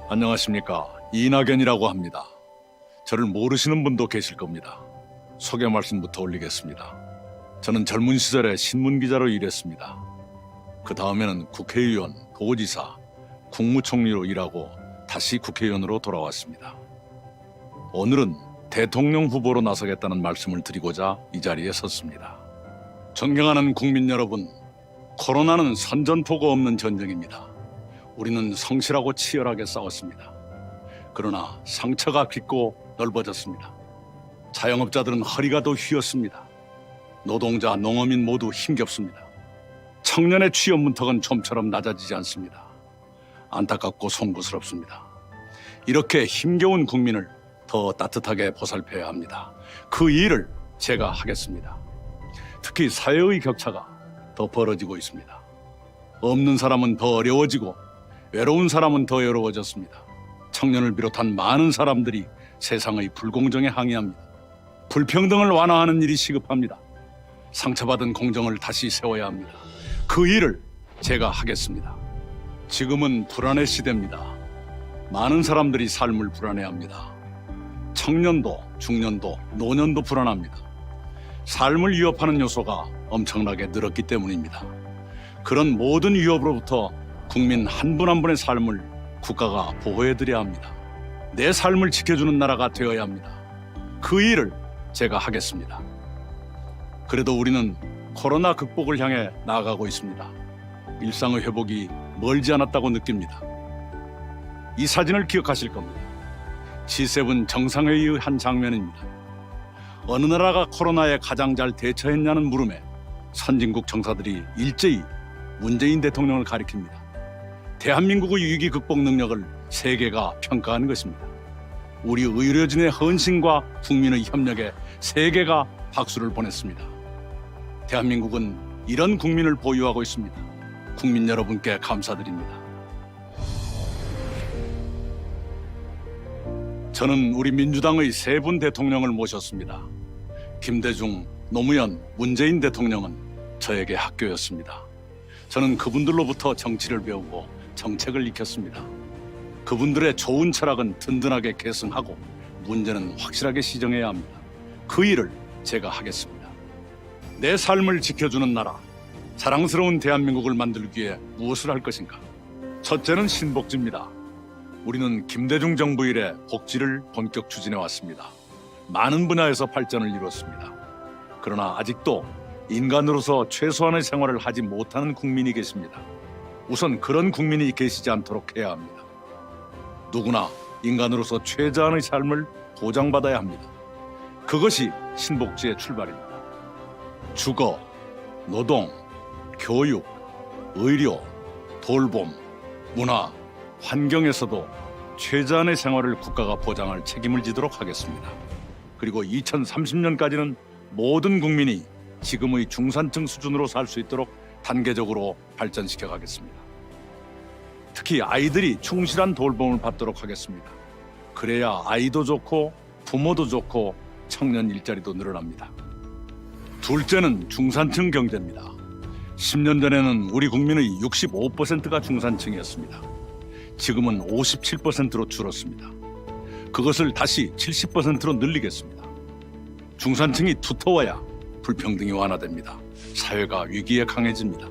안녕하십니까. 이낙연이라고 합니다. 저를 모르시는 분도 계실 겁니다. 소개 말씀부터 올리겠습니다. 저는 젊은 시절에 신문기자로 일했습니다. 그 다음에는 국회의원, 도지사, 국무총리로 일하고 다시 국회의원으로 돌아왔습니다. 오늘은 대통령 후보로 나서겠다는 말씀을 드리고자 이 자리에 섰습니다. 존경하는 국민 여러분, 코로나는 선전포고 없는 전쟁입니다. 우리는 성실하고 치열하게 싸웠습니다. 그러나 상처가 깊고 넓어졌습니다. 자영업자들은 허리가 더 휘었습니다. 노동자, 농어민 모두 힘겹습니다. 청년의 취업 문턱은 좀처럼 낮아지지 않습니다. 안타깝고 송구스럽습니다. 이렇게 힘겨운 국민을 더 따뜻하게 보살펴야 합니다. 그 일을 제가 하겠습니다. 특히 사회의 격차가 더 벌어지고 있습니다. 없는 사람은 더 어려워지고 외로운 사람은 더 외로워졌습니다. 청년을 비롯한 많은 사람들이 세상의 불공정에 항의합니다. 불평등을 완화하는 일이 시급합니다. 상처받은 공정을 다시 세워야 합니다. 그 일을 제가 하겠습니다. 지금은 불안의 시대입니다. 많은 사람들이 삶을 불안해합니다. 청년도, 중년도, 노년도 불안합니다. 삶을 위협하는 요소가 엄청나게 늘었기 때문입니다. 그런 모든 위협으로부터 국민 한 분 한 분의 삶을 국가가 보호해드려야 합니다. 내 삶을 지켜주는 나라가 되어야 합니다. 그 일을 제가 하겠습니다. 그래도 우리는 코로나 극복을 향해 나아가고 있습니다. 일상의 회복이 멀지 않았다고 느낍니다. 이 사진을 기억하실 겁니다. G7 정상회의의 한 장면입니다. 어느 나라가 코로나에 가장 잘 대처했냐는 물음에 선진국 정사들이 일제히 문재인 대통령을 가리킵니다. 대한민국의 위기 극복 능력을 세계가 평가하는 것입니다. 우리 의료진의 헌신과 국민의 협력에 세계가 박수를 보냈습니다. 대한민국은 이런 국민을 보유하고 있습니다. 국민 여러분께 감사드립니다. 저는 우리 민주당의 세 분 대통령을 모셨습니다. 김대중, 노무현, 문재인 대통령은 저에게 학교였습니다. 저는 그분들로부터 정치를 배우고 정책을 익혔습니다. 그분들의 좋은 철학은 든든하게 계승하고 문제는 확실하게 시정해야 합니다. 그 일을 제가 하겠습니다. 내 삶을 지켜주는 나라, 자랑스러운 대한민국을 만들기 위해 무엇을 할 것인가? 첫째는 신복지입니다. 우리는 김대중 정부 이래 복지를 본격 추진해 왔습니다. 많은 분야에서 발전을 이뤘습니다. 그러나 아직도 인간으로서 최소한의 생활을 하지 못하는 국민이 계십니다. 우선 그런 국민이 계시지 않도록 해야 합니다. 누구나 인간으로서 최저한의 삶을 보장받아야 합니다. 그것이 신복지의 출발입니다. 주거, 노동, 교육, 의료, 돌봄, 문화, 환경에서도 최저한의 생활을 국가가 보장할 책임을 지도록 하겠습니다. 그리고 2030년까지는 모든 국민이 지금의 중산층 수준으로 살 수 있도록 단계적으로 발전시켜 가겠습니다. 특히 아이들이 충실한 돌봄을 받도록 하겠습니다. 그래야 아이도 좋고 부모도 좋고 청년 일자리도 늘어납니다. 둘째는 중산층 경제입니다. 10년 전에는 우리 국민의 65%가 중산층이었습니다. 지금은 57%로 줄었습니다. 그것을 다시 70%로 늘리겠습니다. 중산층이 두터워야 불평등이 완화됩니다. 사회가 위기에 강해집니다.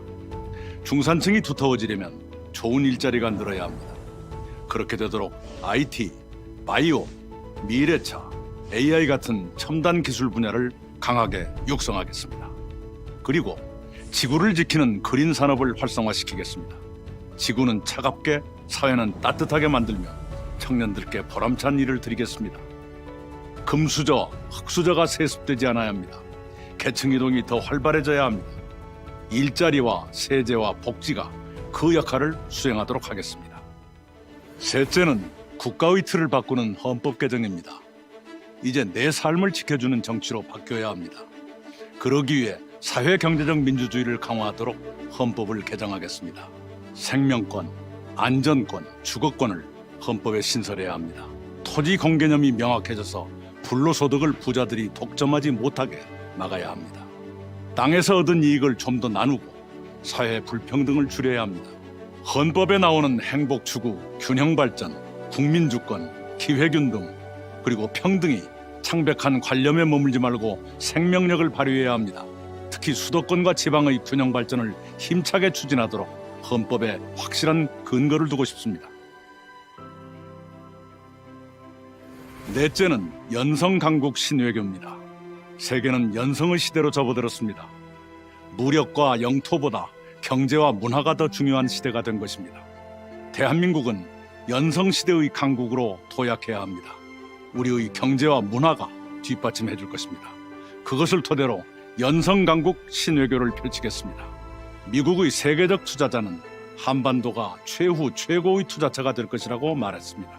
중산층이 두터워지려면 좋은 일자리가 늘어야 합니다. 그렇게 되도록 IT, 바이오, 미래차, AI 같은 첨단 기술 분야를 강하게 육성하겠습니다. 그리고 지구를 지키는 그린 산업을 활성화시키겠습니다. 지구는 차갑게, 사회는 따뜻하게 만들며 청년들께 보람찬 일을 드리겠습니다. 금수저, 흑수저가 세습되지 않아야 합니다. 계층 이동이 더 활발해져야 합니다. 일자리와 세제와 복지가 그 역할을 수행하도록 하겠습니다. 셋째는 국가의 틀을 바꾸는 헌법 개정입니다. 이제 내 삶을 지켜주는 정치로 바뀌어야 합니다. 그러기 위해 사회 경제적 민주주의를 강화하도록 헌법을 개정하겠습니다. 생명권, 안전권, 주거권을 헌법에 신설해야 합니다. 토지 공개념이 명확해져서 불로소득을 부자들이 독점하지 못하게 막아야 합니다. 땅에서 얻은 이익을 좀 더 나누고 사회 불평등을 줄여야 합니다. 헌법에 나오는 행복 추구, 균형 발전, 국민주권, 기회균등, 그리고 평등이 창백한 관념에 머물지 말고 생명력을 발휘해야 합니다. 특히 수도권과 지방의 균형 발전을 힘차게 추진하도록 헌법에 확실한 근거를 두고 싶습니다. 넷째는 연성 강국 신외교입니다. 세계는 연성의 시대로 접어들었습니다. 무력과 영토보다 경제와 문화가 더 중요한 시대가 된 것입니다. 대한민국은 연성 시대의 강국으로 도약해야 합니다. 우리의 경제와 문화가 뒷받침해 줄 것입니다. 그것을 토대로 연성 강국 신외교를 펼치겠습니다. 미국의 세계적 투자자는 한반도가 최후 최고의 투자처가 될 것이라고 말했습니다.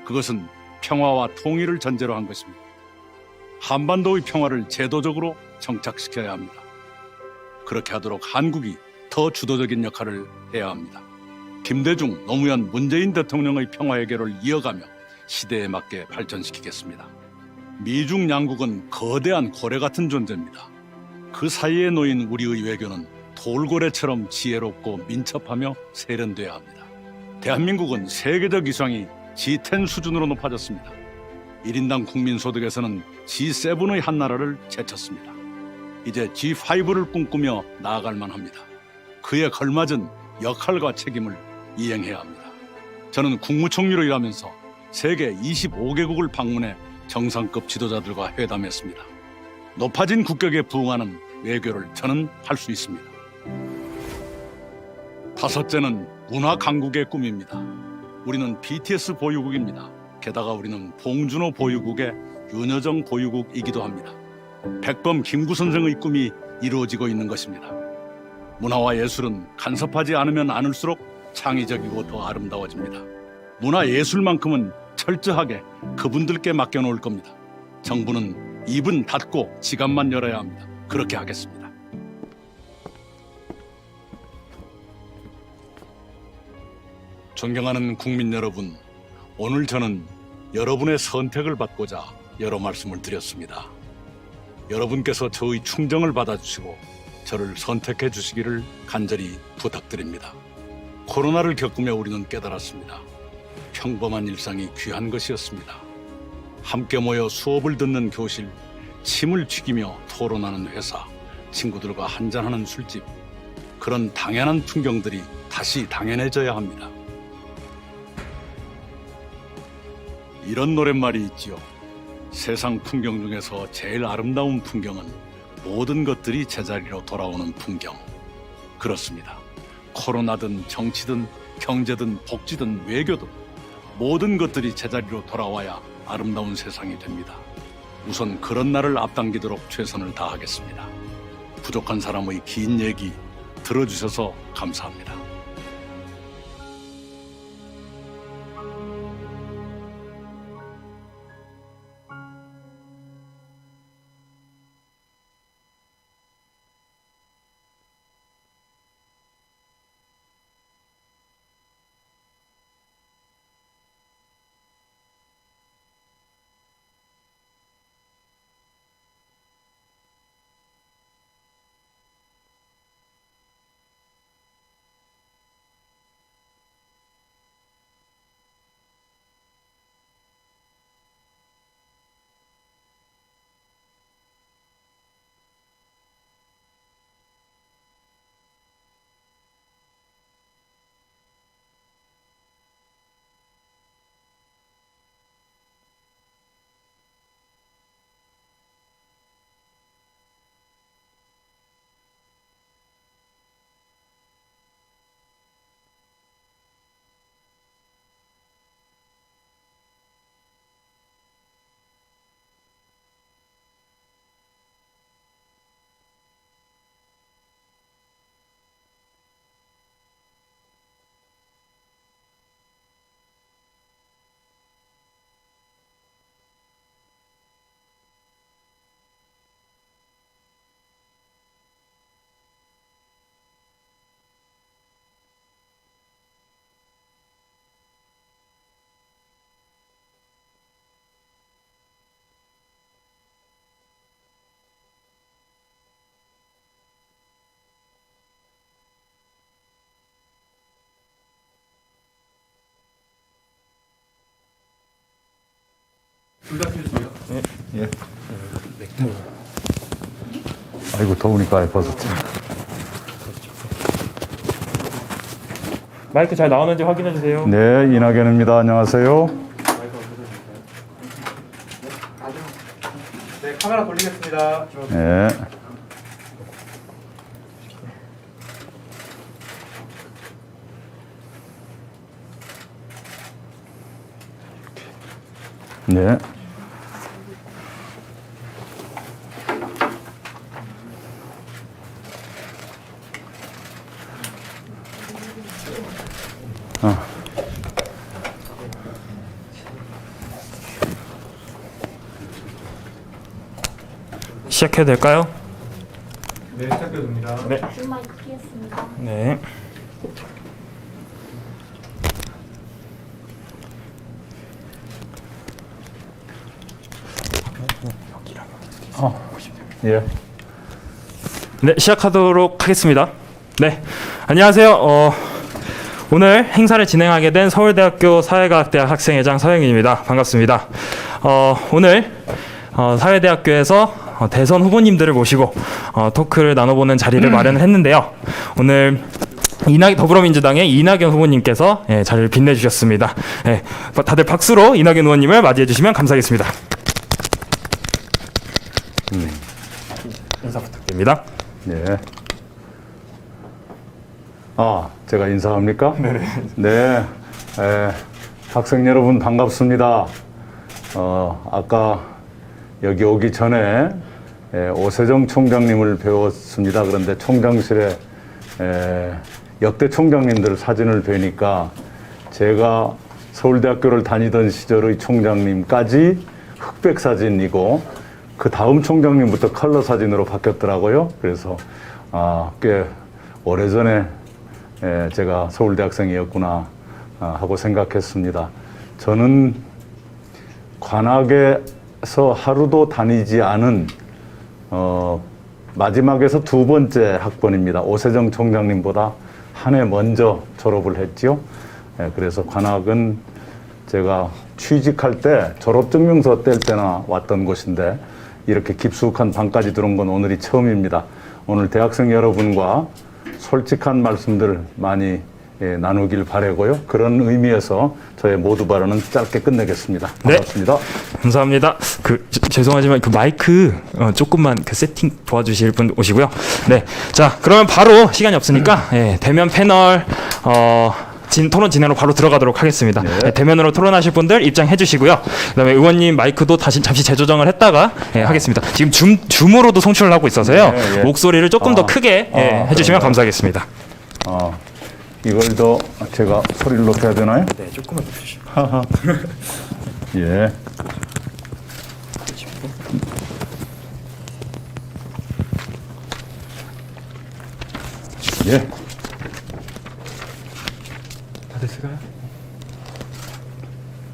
그것은 평화와 통일을 전제로 한 것입니다. 한반도의 평화를 제도적으로 정착시켜야 합니다. 그렇게 하도록 한국이 더 주도적인 역할을 해야 합니다. 김대중, 노무현, 문재인 대통령의 평화 해결을 이어가며 시대에 맞게 발전시키겠습니다. 미중 양국은 거대한 고래 같은 존재입니다. 그 사이에 놓인 우리의 외교는 돌고래처럼 지혜롭고 민첩하며 세련돼야 합니다. 대한민국은 세계적 위상이 G10 수준으로 높아졌습니다. 1인당 국민소득에서는 G7의 한 나라를 제쳤습니다. 이제 G5를 꿈꾸며 나아갈 만합니다. 그에 걸맞은 역할과 책임을 이행해야 합니다. 저는 국무총리로 일하면서 세계 25개국을 방문해 정상급 지도자들과 회담했습니다. 높아진 국격에 부응하는 외교를 저는 할 수 있습니다. 다섯째는 문화 강국의 꿈입니다. 우리는 BTS 보유국입니다. 게다가 우리는 봉준호 보유국의 윤여정 보유국이기도 합니다. 백범 김구 선생의 꿈이 이루어지고 있는 것입니다. 문화와 예술은 간섭하지 않으면 않을수록 창의적이고 더 아름다워집니다. 문화예술만큼은 철저하게 그분들께 맡겨놓을 겁니다. 정부는 입은 닫고 지갑만 열어야 합니다. 그렇게 하겠습니다. 존경하는 국민 여러분, 오늘 저는 여러분의 선택을 받고자 여러 말씀을 드렸습니다. 여러분께서 저의 충정을 받아주시고 저를 선택해 주시기를 간절히 부탁드립니다. 코로나를 겪으며 우리는 깨달았습니다. 평범한 일상이 귀한 것이었습니다. 함께 모여 수업을 듣는 교실, 침을 튀기며 토론하는 회사, 친구들과 한잔하는 술집, 그런 당연한 풍경들이 다시 당연해져야 합니다. 이런 노랫말이 있지요. 세상 풍경 중에서 제일 아름다운 풍경은 모든 것들이 제자리로 돌아오는 풍경. 그렇습니다. 코로나든 정치든 경제든 복지든 외교든 모든 것들이 제자리로 돌아와야 아름다운 세상이 됩니다. 우선 그런 날을 앞당기도록 최선을 다하겠습니다. 부족한 사람의 긴 얘기 들어주셔서 감사합니다. 둘다 켜주세요. 네. 예. 아이고 더우니까 아예 벗었지. 마이크 잘 나오는지 확인해 주세요. 네, 이낙연입니다. 안녕하세요. 네, 카메라 돌리겠습니다. 네. 네. 시작해도 될까요? 네, 시작해도 됩니다. 네. 줌 마이크 켜겠습니다. 네. 예. 네, 시작하도록 하겠습니다. 네, 안녕하세요. 오늘 행사를 진행하게 된 서울대학교 사회과학대학 학생회장 서영인입니다. 반갑습니다. 오늘 사회대학교에서 대선 후보님들을 모시고 토크를 나눠보는 자리를 마련을 했는데요. 오늘 더불어민주당의 이낙연 후보님께서 자리를 빛내주셨습니다. 다들 박수로 이낙연 의원님을 맞이해 주시면 감사하겠습니다. 인사 부탁드립니다. 네. 제가 인사합니까? 네. 학생 여러분 반갑습니다. 아까 여기 오기 전에 오세정 총장님을 배웠습니다. 그런데 총장실에 역대 총장님들 사진을 뵈니까 제가 서울대학교를 다니던 시절의 총장님까지 흑백 사진이고 그 다음 총장님부터 컬러 사진으로 바뀌었더라고요. 그래서 꽤 오래전에 제가 서울대학생이었구나 하고 생각했습니다. 저는 관악에서 하루도 다니지 않은 마지막에서 두 번째 학번입니다. 오세정 총장님보다 한 해 먼저 졸업을 했지요. 그래서 관악은 제가 취직할 때 졸업증명서 뗄 때나 왔던 곳인데 이렇게 깊숙한 방까지 들어온 건 오늘이 처음입니다. 오늘 대학생 여러분과 솔직한 말씀들 많이 나누길 바라고요. 그런 의미에서 저의 모두 발언은 짧게 끝내겠습니다. 반갑습니다. 네, 감사합니다. 죄송하지만 그 마이크 조금만 세팅 도와주실 분 오시고요. 네, 자 그러면 바로 시간이 없으니까 대면 패널 토론 진행으로 바로 들어가도록 하겠습니다. 네. 대면으로 토론하실 분들 입장해 주시고요. 그다음에 의원님 마이크도 잠시 재조정을 했다가 하겠습니다. 지금 줌으로도 송출을 하고 있어서요. 네, 목소리를 조금 더 크게 해주시면 감사하겠습니다. 이걸 더 제가 소리를 높여야 되나요? 네, 조금만 높여주시죠. 예. 예. 다 됐을까요?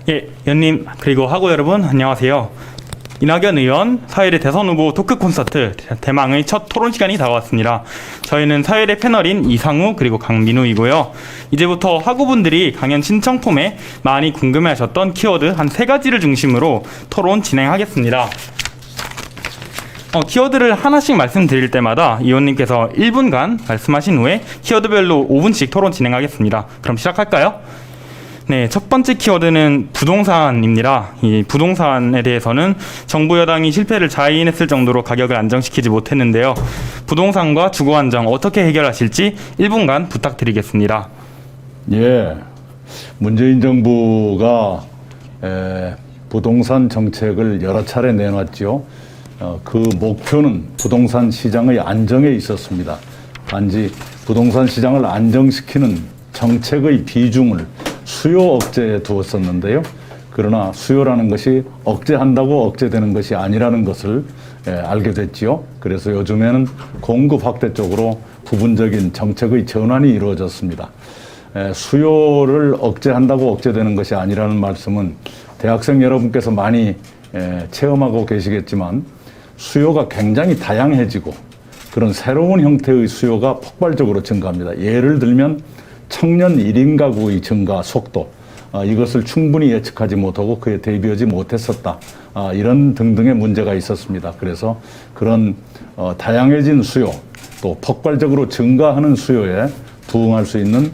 예, 연님 그리고 하고 여러분 안녕하세요. 이낙연 의원 사회대 대선 후보 토크 콘서트 대망의 첫 토론 시간이 다가왔습니다. 저희는 사회대 패널인 이상우 그리고 강민우이고요. 이제부터 학우분들이 강연 신청 폼에 많이 궁금해하셨던 키워드 한 3가지를 중심으로 토론 진행하겠습니다. 키워드를 하나씩 말씀드릴 때마다 의원님께서 1분간 말씀하신 후에 키워드별로 5분씩 토론 진행하겠습니다. 그럼 시작할까요? 네, 첫 번째 키워드는 부동산입니다. 이 부동산에 대해서는 정부 여당이 실패를 자인했을 정도로 가격을 안정시키지 못했는데요. 부동산과 주거 안정 어떻게 해결하실지 1분간 부탁드리겠습니다. 예. 문재인 정부가 부동산 정책을 여러 차례 내놨죠. 그 목표는 부동산 시장의 안정에 있었습니다. 단지 부동산 시장을 안정시키는 정책의 비중을 수요 억제에 두었었는데요. 그러나 수요라는 것이 억제한다고 억제되는 것이 아니라는 것을 알게 됐지요. 그래서 요즘에는 공급 확대 쪽으로 부분적인 정책의 전환이 이루어졌습니다. 수요를 억제한다고 억제되는 것이 아니라는 말씀은 대학생 여러분께서 많이 체험하고 계시겠지만 수요가 굉장히 다양해지고 그런 새로운 형태의 수요가 폭발적으로 증가합니다. 예를 들면 청년 1인 가구의 증가 속도, 이것을 충분히 예측하지 못하고 그에 대비하지 못했었다. 이런 등등의 문제가 있었습니다. 그래서 그런 다양해진 수요, 또 폭발적으로 증가하는 수요에 부응할 수 있는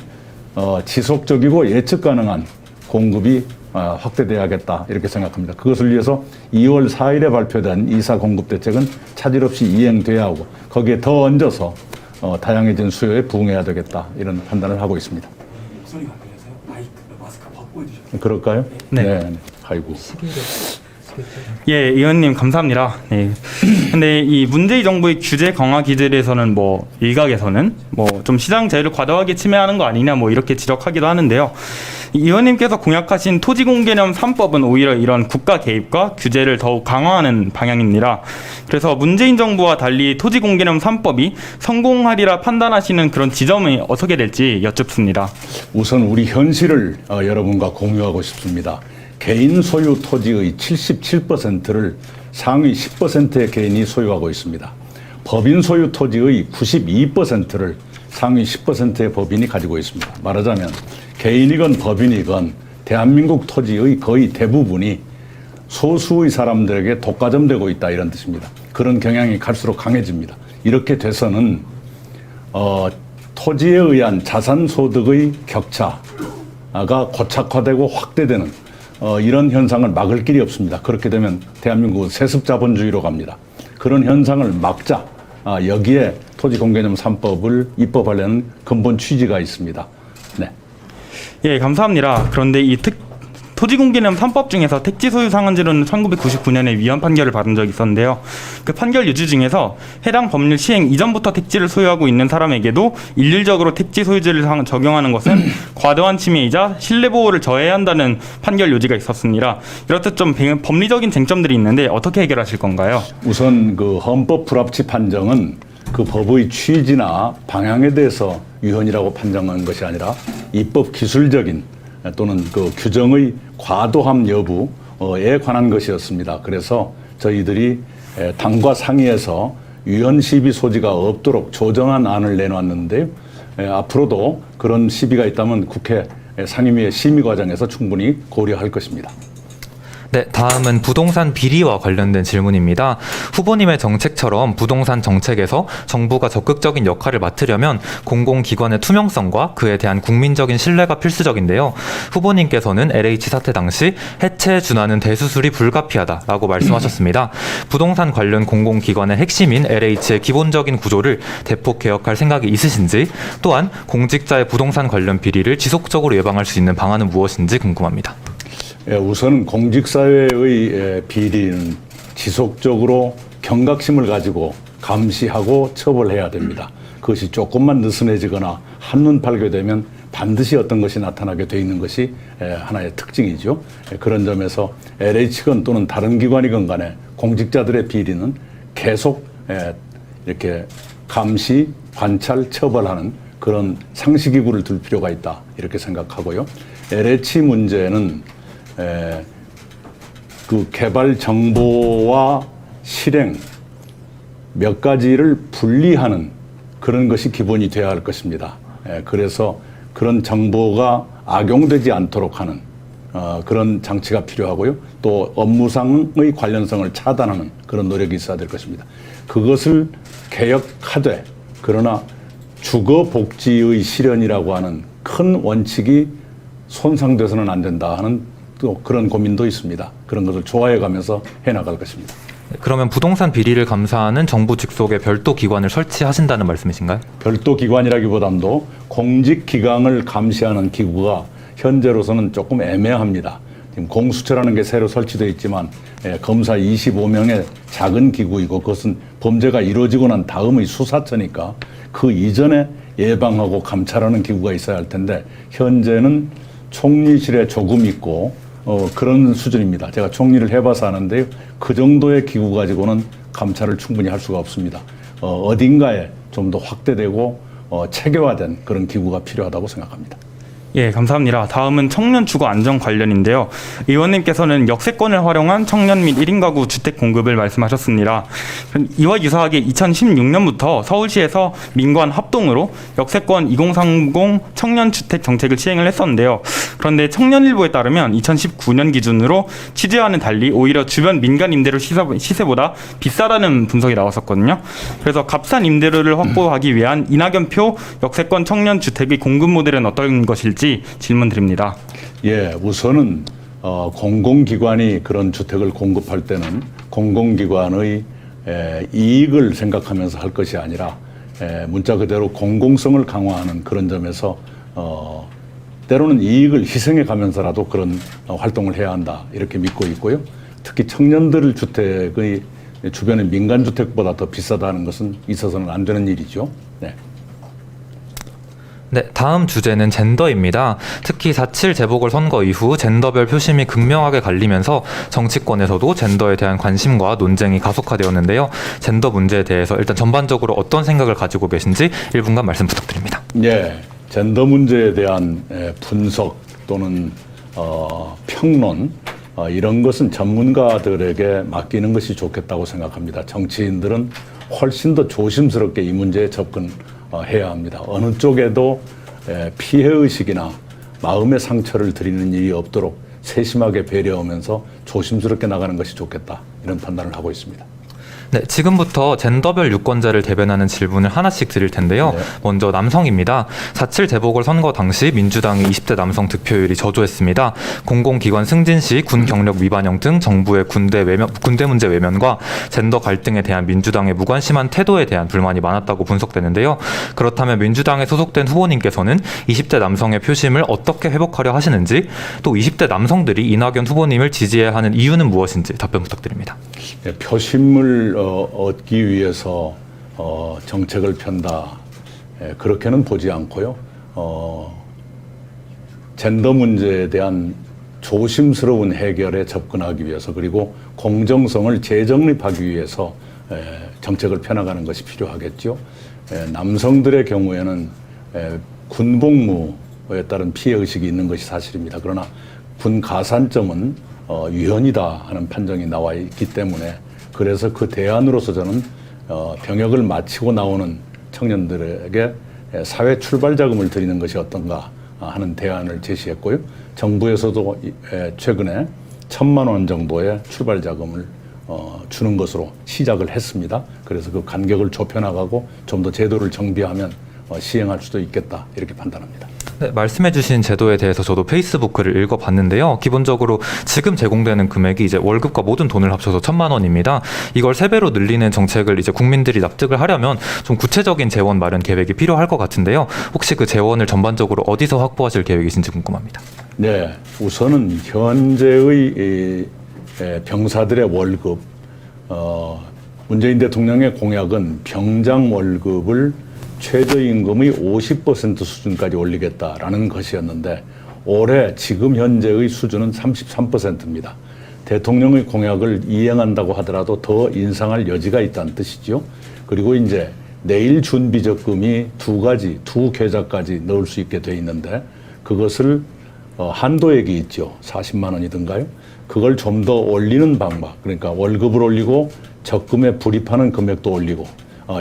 지속적이고 예측 가능한 공급이 확대돼야겠다 이렇게 생각합니다. 그것을 위해서 2월 4일에 발표된 2사 공급 대책은 차질 없이 이행돼야 하고 거기에 더 얹어서 다양해진 수요에 부응해야 되겠다 이런 판단을 하고 있습니다. 목소리가 안 들려서요? 마이크, 마스크 바꿔 주셔요. 그럴까요? 네. 아이고. 예, 의원님 감사합니다. 네. 근데 이 문재인 정부의 규제 강화 기질에서는 뭐 일각에서는 뭐 좀 시장 자유를 과도하게 침해하는 거 아니냐 뭐 이렇게 지적하기도 하는데요. 이 의원님께서 공약하신 토지공개념 3법은 오히려 이런 국가 개입과 규제를 더욱 강화하는 방향입니다. 그래서 문재인 정부와 달리 토지공개념 3법이 성공하리라 판단하시는 그런 지점이 어떻게 될지 여쭙습니다. 우선 우리 현실을 여러분과 공유하고 싶습니다. 개인 소유 토지의 77%를 상위 10%의 개인이 소유하고 있습니다. 법인 소유 토지의 92%를 상위 10%의 법인이 가지고 있습니다. 말하자면 개인이건 법인이건 대한민국 토지의 거의 대부분이 소수의 사람들에게 독과점되고 있다 이런 뜻입니다. 그런 경향이 갈수록 강해집니다. 이렇게 돼서는 토지에 의한 자산 소득의 격차가 고착화되고 확대되는 이런 현상을 막을 길이 없습니다. 그렇게 되면 대한민국은 세습자본주의로 갑니다. 그런 현상을 막자 여기에 토지공개념 3법을 입법하려는 근본 취지가 있습니다. 네. 예, 감사합니다. 그런데 이 토지공개념 3법 중에서 택지 소유 상한제로는 1999년에 위헌 판결을 받은 적이 있었는데요. 그 판결 유지 중에서 해당 법률 시행 이전부터 택지를 소유하고 있는 사람에게도 일률적으로 택지 소유제를 적용하는 것은 과도한 침해이자 신뢰 보호를 저해야 한다는 판결 요지가 있었습니다. 이렇듯 좀 법리적인 쟁점들이 있는데 어떻게 해결하실 건가요? 우선 그 헌법 불합치 판정은 그 법의 취지나 방향에 대해서 위헌이라고 판정한 것이 아니라 입법 기술적인 또는 그 규정의 과도함 여부에 관한 것이었습니다. 그래서 저희들이 당과 상의해서 위헌 시비 소지가 없도록 조정한 안을 내놨는데 앞으로도 그런 시비가 있다면 국회 상임위의 심의 과정에서 충분히 고려할 것입니다. 네, 다음은 부동산 비리와 관련된 질문입니다. 후보님의 정책처럼 부동산 정책에서 정부가 적극적인 역할을 맡으려면 공공기관의 투명성과 그에 대한 국민적인 신뢰가 필수적인데요. 후보님께서는 LH 사태 당시 해체에 준하는 대수술이 불가피하다라고 말씀하셨습니다. 부동산 관련 공공기관의 핵심인 LH의 기본적인 구조를 대폭 개혁할 생각이 있으신지, 또한 공직자의 부동산 관련 비리를 지속적으로 예방할 수 있는 방안은 무엇인지 궁금합니다. 우선 공직사회의 비리는 지속적으로 경각심을 가지고 감시하고 처벌해야 됩니다. 그것이 조금만 느슨해지거나 한눈 팔게 되면 반드시 어떤 것이 나타나게 돼 있는 것이 하나의 특징이죠. 그런 점에서 LH건 또는 다른 기관이건 간에 공직자들의 비리는 계속 이렇게 감시, 관찰, 처벌하는 그런 상시기구를 둘 필요가 있다 이렇게 생각하고요. LH 문제는 그 개발 정보와 실행 몇 가지를 분리하는 그런 것이 기본이 되어야 할 것입니다. 그래서 그런 정보가 악용되지 않도록 하는 그런 장치가 필요하고요. 또 업무상의 관련성을 차단하는 그런 노력이 있어야 될 것입니다. 그것을 개혁하되 그러나 주거복지의 실현이라고 하는 큰 원칙이 손상돼서는 안 된다 하는 또 그런 고민도 있습니다. 그런 것을 조화해 가면서 해나갈 것입니다. 그러면 부동산 비리를 감사하는 정부 직속의 별도 기관을 설치하신다는 말씀이신가요? 별도 기관이라기보다도 공직기강을 감시하는 기구가 현재로서는 조금 애매합니다. 지금 공수처라는 게 새로 설치되어 있지만 검사 25명의 작은 기구이고 그것은 범죄가 이루어지고 난 다음의 수사처니까 그 이전에 예방하고 감찰하는 기구가 있어야 할 텐데 현재는 총리실에 조금 있고 그런 수준입니다. 제가 총리를 해봐서 아는데요. 그 정도의 기구 가지고는 감찰을 충분히 할 수가 없습니다. 어딘가에 좀 더 확대되고 체계화된 그런 기구가 필요하다고 생각합니다. 예, 감사합니다. 다음은 청년 주거 안정 관련인데요. 의원님께서는 역세권을 활용한 청년 및 1인 가구 주택 공급을 말씀하셨습니다. 이와 유사하게 2016년부터 서울시에서 민관 합동으로 역세권 2030 청년 주택 정책을 시행을 했었는데요. 그런데 청년일보에 따르면 2019년 기준으로 취재와는 달리 오히려 주변 민간 임대료 시세보다 비싸다는 분석이 나왔었거든요. 그래서 값싼 임대료를 확보하기 위한 이낙연표 역세권 청년 주택의 공급 모델은 어떤 것일지 질문 드립니다. 예, 우선은 공공기관이 그런 주택을 공급할 때는 공공기관의 이익을 생각하면서 할 것이 아니라 문자 그대로 공공성을 강화하는 그런 점에서 때로는 이익을 희생해 가면서라도 그런 활동을 해야 한다 이렇게 믿고 있고요. 특히 청년들 주택의 주변의 민간 주택보다 더 비싸다는 것은 있어서는 안 되는 일이죠. 네. 네, 다음 주제는 젠더입니다. 특히 4.7 재보궐선거 이후 젠더별 표심이 극명하게 갈리면서 정치권에서도 젠더에 대한 관심과 논쟁이 가속화되었는데요. 젠더 문제에 대해서 일단 전반적으로 어떤 생각을 가지고 계신지 1분간 말씀 부탁드립니다. 예, 젠더 문제에 대한 분석 또는 평론 이런 것은 전문가들에게 맡기는 것이 좋겠다고 생각합니다. 정치인들은 훨씬 더 조심스럽게 이 문제에 접근해야 합니다. 어느 쪽에도 피해의식이나 마음의 상처를 드리는 일이 없도록 세심하게 배려하면서 조심스럽게 나가는 것이 좋겠다 이런 판단을 하고 있습니다. 네, 지금부터 젠더별 유권자를 대변하는 질문을 하나씩 드릴 텐데요. 네. 먼저 남성입니다. 4.7 재보궐선거 당시 민주당이 20대 남성 득표율이 저조했습니다. 공공기관 승진 시 군 경력 위반형 등 정부의 군대 문제 외면과 젠더 갈등에 대한 민주당의 무관심한 태도에 대한 불만이 많았다고 분석되는데요. 그렇다면 민주당에 소속된 후보님께서는 20대 남성의 표심을 어떻게 회복하려 하시는지, 또 20대 남성들이 이낙연 후보님을 지지해야 하는 이유는 무엇인지 답변 부탁드립니다. 예, 표심을 얻기 위해서 정책을 편다 그렇게는 보지 않고요. 젠더 문제에 대한 조심스러운 해결에 접근하기 위해서 그리고 공정성을 재정립하기 위해서 정책을 펴나가는 것이 필요하겠죠. 남성들의 경우에는 군복무에 따른 피해의식이 있는 것이 사실입니다. 그러나 군 가산점은 유연이다 하는 판정이 나와 있기 때문에 그래서 그 대안으로서 저는 병역을 마치고 나오는 청년들에게 사회 출발 자금을 드리는 것이 어떤가 하는 대안을 제시했고요. 정부에서도 최근에 1,000만 원 정도의 출발 자금을 주는 것으로 시작을 했습니다. 그래서 그 간격을 좁혀나가고 좀 더 제도를 정비하면 시행할 수도 있겠다 이렇게 판단합니다. 네, 말씀해주신 제도에 대해서 저도 페이스북글을 읽어봤는데요. 기본적으로 지금 제공되는 금액이 이제 월급과 모든 돈을 합쳐서 1,000만 원입니다. 이걸 3배로 늘리는 정책을 이제 국민들이 납득을 하려면 좀 구체적인 재원 마련 계획이 필요할 것 같은데요. 혹시 그 재원을 전반적으로 어디서 확보하실 계획이신지 궁금합니다. 네, 우선은 현재의 병사들의 월급, 문재인 대통령의 공약은 병장 월급을 최저임금의 50% 수준까지 올리겠다라는 것이었는데 올해 지금 현재의 수준은 33%입니다. 대통령의 공약을 이행한다고 하더라도 더 인상할 여지가 있다는 뜻이죠. 그리고 이제 내일 준비적금이 두 계좌까지 넣을 수 있게 돼 있는데 그것을 한도액이 있죠. 40만 원이든가요. 그걸 좀 더 올리는 방법, 그러니까 월급을 올리고 적금에 불입하는 금액도 올리고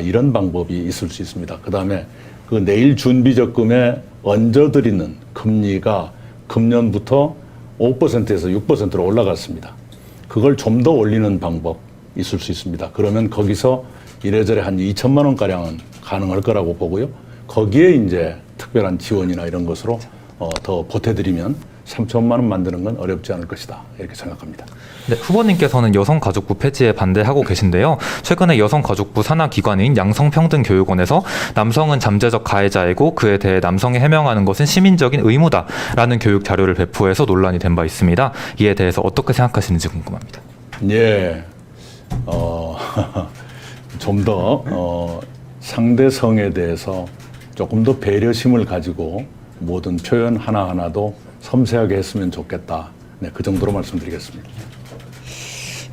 이런 방법이 있을 수 있습니다. 그 다음에 그 내일 준비적금에 얹어드리는 금리가 금년부터 5%에서 6%로 올라갔습니다. 그걸 좀 더 올리는 방법 있을 수 있습니다. 그러면 거기서 이래저래 한 2천만 원가량은 가능할 거라고 보고요. 거기에 이제 특별한 지원이나 이런 것으로 더 보태드리면 3천만 원 만드는 건 어렵지 않을 것이다 이렇게 생각합니다. 네, 후보님께서는 여성가족부 폐지에 반대하고 계신데요. 최근에 여성가족부 산하 기관인 양성평등교육원에서 남성은 잠재적 가해자이고 그에 대해 남성이 해명하는 것은 시민적인 의무다라는 교육 자료를 배포해서 논란이 된 바 있습니다. 이에 대해서 어떻게 생각하시는지 궁금합니다. 예, 좀 더 상대성에 대해서 조금 더 배려심을 가지고 모든 표현 하나하나도 섬세하게 했으면 좋겠다. 네, 그 정도로 말씀드리겠습니다.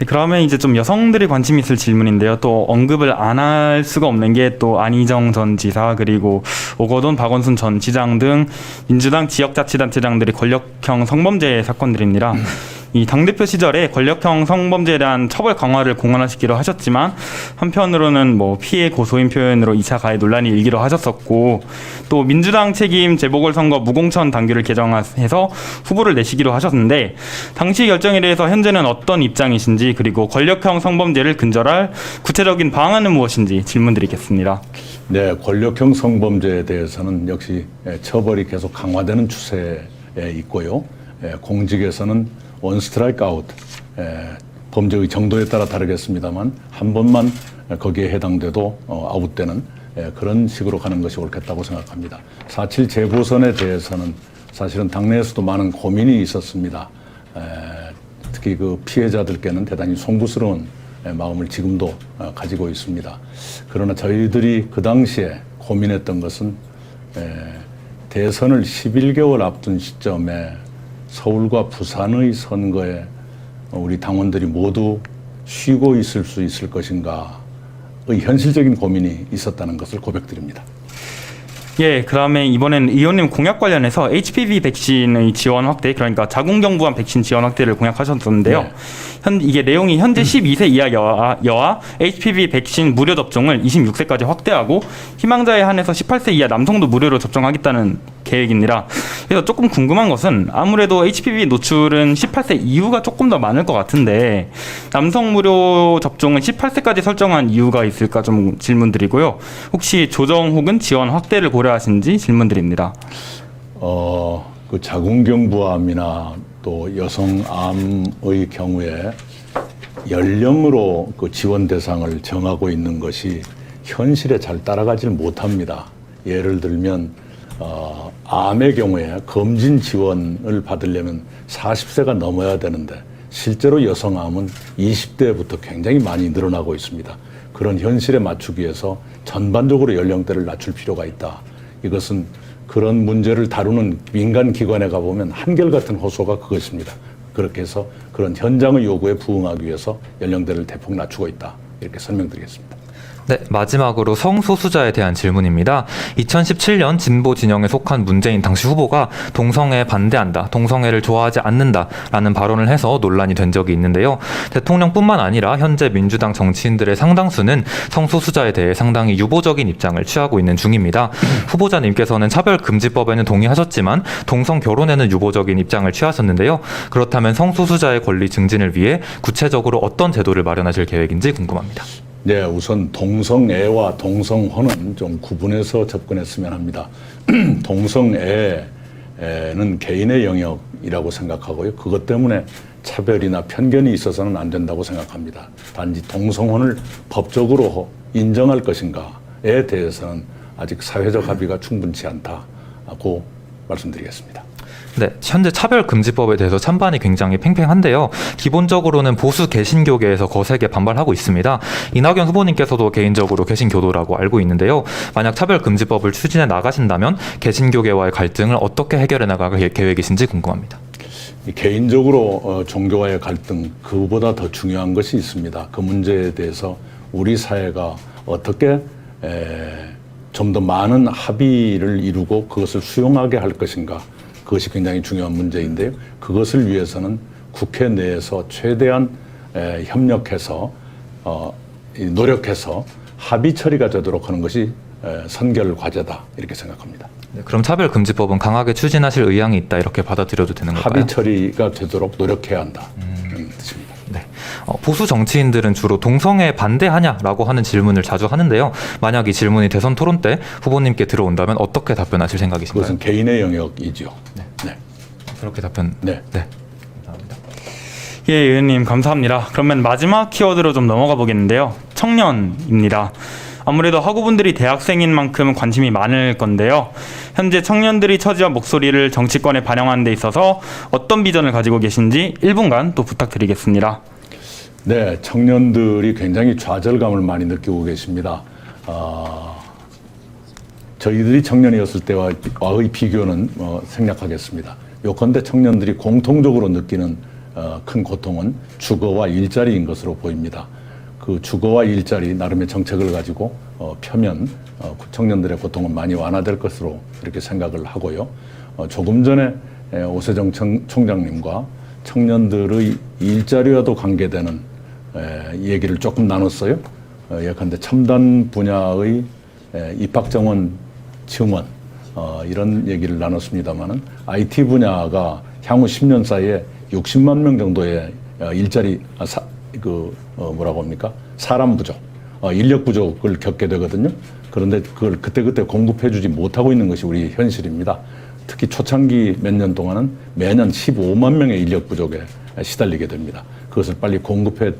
네, 그러면 이제 좀 여성들이 관심 있을 질문인데요. 또 언급을 안 할 수가 없는 게 또 안희정 전 지사 그리고 오거돈 박원순 전 시장 등 민주당 지역자치단체장들이 권력형 성범죄 사건들입니다. 이 당대표 시절에 권력형 성범죄에 대한 처벌 강화를 공언하시기로 하셨지만 한편으로는 뭐 피해 고소인 표현으로 2차 가해 논란이 일기로 하셨었고 또 민주당 책임 재보궐선거 무공천 당규를 개정해서 후보를 내시기로 하셨는데 당시 결정에 대해서 현재는 어떤 입장이신지 그리고 권력형 성범죄를 근절할 구체적인 방안은 무엇인지 질문드리겠습니다. 네, 권력형 성범죄에 대해서는 역시 처벌이 계속 강화되는 추세에 있고요. 공직에서는 원 스트라이크 아웃, 범죄의 정도에 따라 다르겠습니다만 한 번만 거기에 해당돼도 아웃되는 그런 식으로 가는 것이 옳겠다고 생각합니다. 4.7 재보선에 대해서는 사실은 당내에서도 많은 고민이 있었습니다. 특히 그 피해자들께는 대단히 송구스러운 마음을 지금도 가지고 있습니다. 그러나 저희들이 그 당시에 고민했던 것은 대선을 11개월 앞둔 시점에 서울과 부산의 선거에 우리 당원들이 모두 쉬고 있을 수 있을 것인가의 현실적인 고민이 있었다는 것을 고백드립니다. 예, 그다음에 이번엔 의원님 공약 관련해서 HPV 백신의 지원 확대, 그러니까 자궁경부암 백신 지원 확대를 공약하셨었는데요. 네. 이게 내용이 현재 12세 이하 여아 HPV 백신 무료 접종을 26세까지 확대하고 희망자에 한해서 18세 이하 남성도 무료로 접종하겠다는 계획입니다. 그래서 조금 궁금한 것은 아무래도 HPV 노출은 18세 이후가 조금 더 많을 것 같은데 남성 무료 접종은 18세까지 설정한 이유가 있을까 좀 질문드리고요. 혹시 조정 혹은 지원 확대를 고려하신지 질문드립니다. 그 자궁경부암이나 또 여성암의 경우에 연령으로 그 지원 대상을 정하고 있는 것이 현실에 잘 따라가질 못합니다. 예를 들면 암의 경우에 검진 지원을 받으려면 40세가 넘어야 되는데 실제로 여성암은 20대부터 굉장히 많이 늘어나고 있습니다. 그런 현실에 맞추기 위해서 전반적으로 연령대를 낮출 필요가 있다. 이것은 그런 문제를 다루는 민간 기관에 가보면 한결같은 호소가 그것입니다. 그렇게 해서 그런 현장의 요구에 부응하기 위해서 연령대를 대폭 낮추고 있다. 이렇게 설명드리겠습니다. 네, 마지막으로 성소수자에 대한 질문입니다. 2017년 진보 진영에 속한 문재인 당시 후보가 동성애에 반대한다, 동성애를 좋아하지 않는다라는 발언을 해서 논란이 된 적이 있는데요. 대통령뿐만 아니라 현재 민주당 정치인들의 상당수는 성소수자에 대해 상당히 유보적인 입장을 취하고 있는 중입니다. 후보자님께서는 차별금지법에는 동의하셨지만 동성 결혼에는 유보적인 입장을 취하셨는데요. 그렇다면 성소수자의 권리 증진을 위해 구체적으로 어떤 제도를 마련하실 계획인지 궁금합니다. 네, 우선 동성애와 동성혼은 좀 구분해서 접근했으면 합니다. 동성애는 개인의 영역이라고 생각하고요. 그것 때문에 차별이나 편견이 있어서는 안 된다고 생각합니다. 단지 동성혼을 법적으로 인정할 것인가에 대해서는 아직 사회적 합의가 충분치 않다고 말씀드리겠습니다. 네, 현재 차별금지법에 대해서 찬반이 굉장히 팽팽한데요. 기본적으로는 보수 개신교계에서 거세게 반발하고 있습니다. 이낙연 후보님께서도 개인적으로 개신교도라고 알고 있는데요. 만약 차별금지법을 추진해 나가신다면 개신교계와의 갈등을 어떻게 해결해 나갈 계획이신지 궁금합니다. 개인적으로 종교와의 갈등, 그보다 더 중요한 것이 있습니다. 그 문제에 대해서 우리 사회가 어떻게 좀 더 많은 합의를 이루고 그것을 수용하게 할 것인가, 그것이 굉장히 중요한 문제인데요. 그것을 위해서는 국회 내에서 최대한 협력해서 노력해서 합의 처리가 되도록 하는 것이 선결 과제다, 이렇게 생각합니다. 네, 그럼 차별금지법은 강하게 추진하실 의향이 있다, 이렇게 받아들여도 되는 걸까요? 합의 처리가 되도록 노력해야 한다. 뜻입니다. 네. 보수 정치인들은 주로 동성애에 반대하냐라고 하는 질문을 자주 하는데요. 만약 이 질문이 대선 토론 때 후보님께 들어온다면 어떻게 답변하실 생각이신가요? 그것은 개인의 영역이죠. 네. 그렇게 답변. 네. 네. 예, 의원님 감사합니다. 그러면 마지막 키워드로 좀 넘어가 보겠는데요. 청년입니다. 아무래도 학우분들이 대학생인 만큼 관심이 많을 건데요. 현재 청년들이 처지와 목소리를 정치권에 반영하는 데 있어서 어떤 비전을 가지고 계신지 1분간 또 부탁드리겠습니다. 네, 청년들이 굉장히 좌절감을 많이 느끼고 계십니다. 저희들이 청년이었을 때와의 비교는 생략하겠습니다. 요컨대 청년들이 공통적으로 느끼는 큰 고통은 주거와 일자리인 것으로 보입니다. 그 주거와 일자리 나름의 정책을 가지고 펴면 청년들의 고통은 많이 완화될 것으로 이렇게 생각을 하고요. 조금 전에 오세정 총장님과 청년들의 일자리와도 관계되는 얘기를 조금 나눴어요. 예컨대 첨단 분야의 입학 정원 증원 이런 얘기를 나눴습니다만은 IT 분야가 향후 10년 사이에 60만 명 정도의 일자리 뭐라고 합니까? 사람 부족, 인력 부족을 겪게 되거든요. 그런데 그걸 그때그때 공급해주지 못하고 있는 것이 우리 현실입니다. 특히 초창기 몇 년 동안은 매년 15만 명의 인력 부족에 시달리게 됩니다. 그것을 빨리 공급해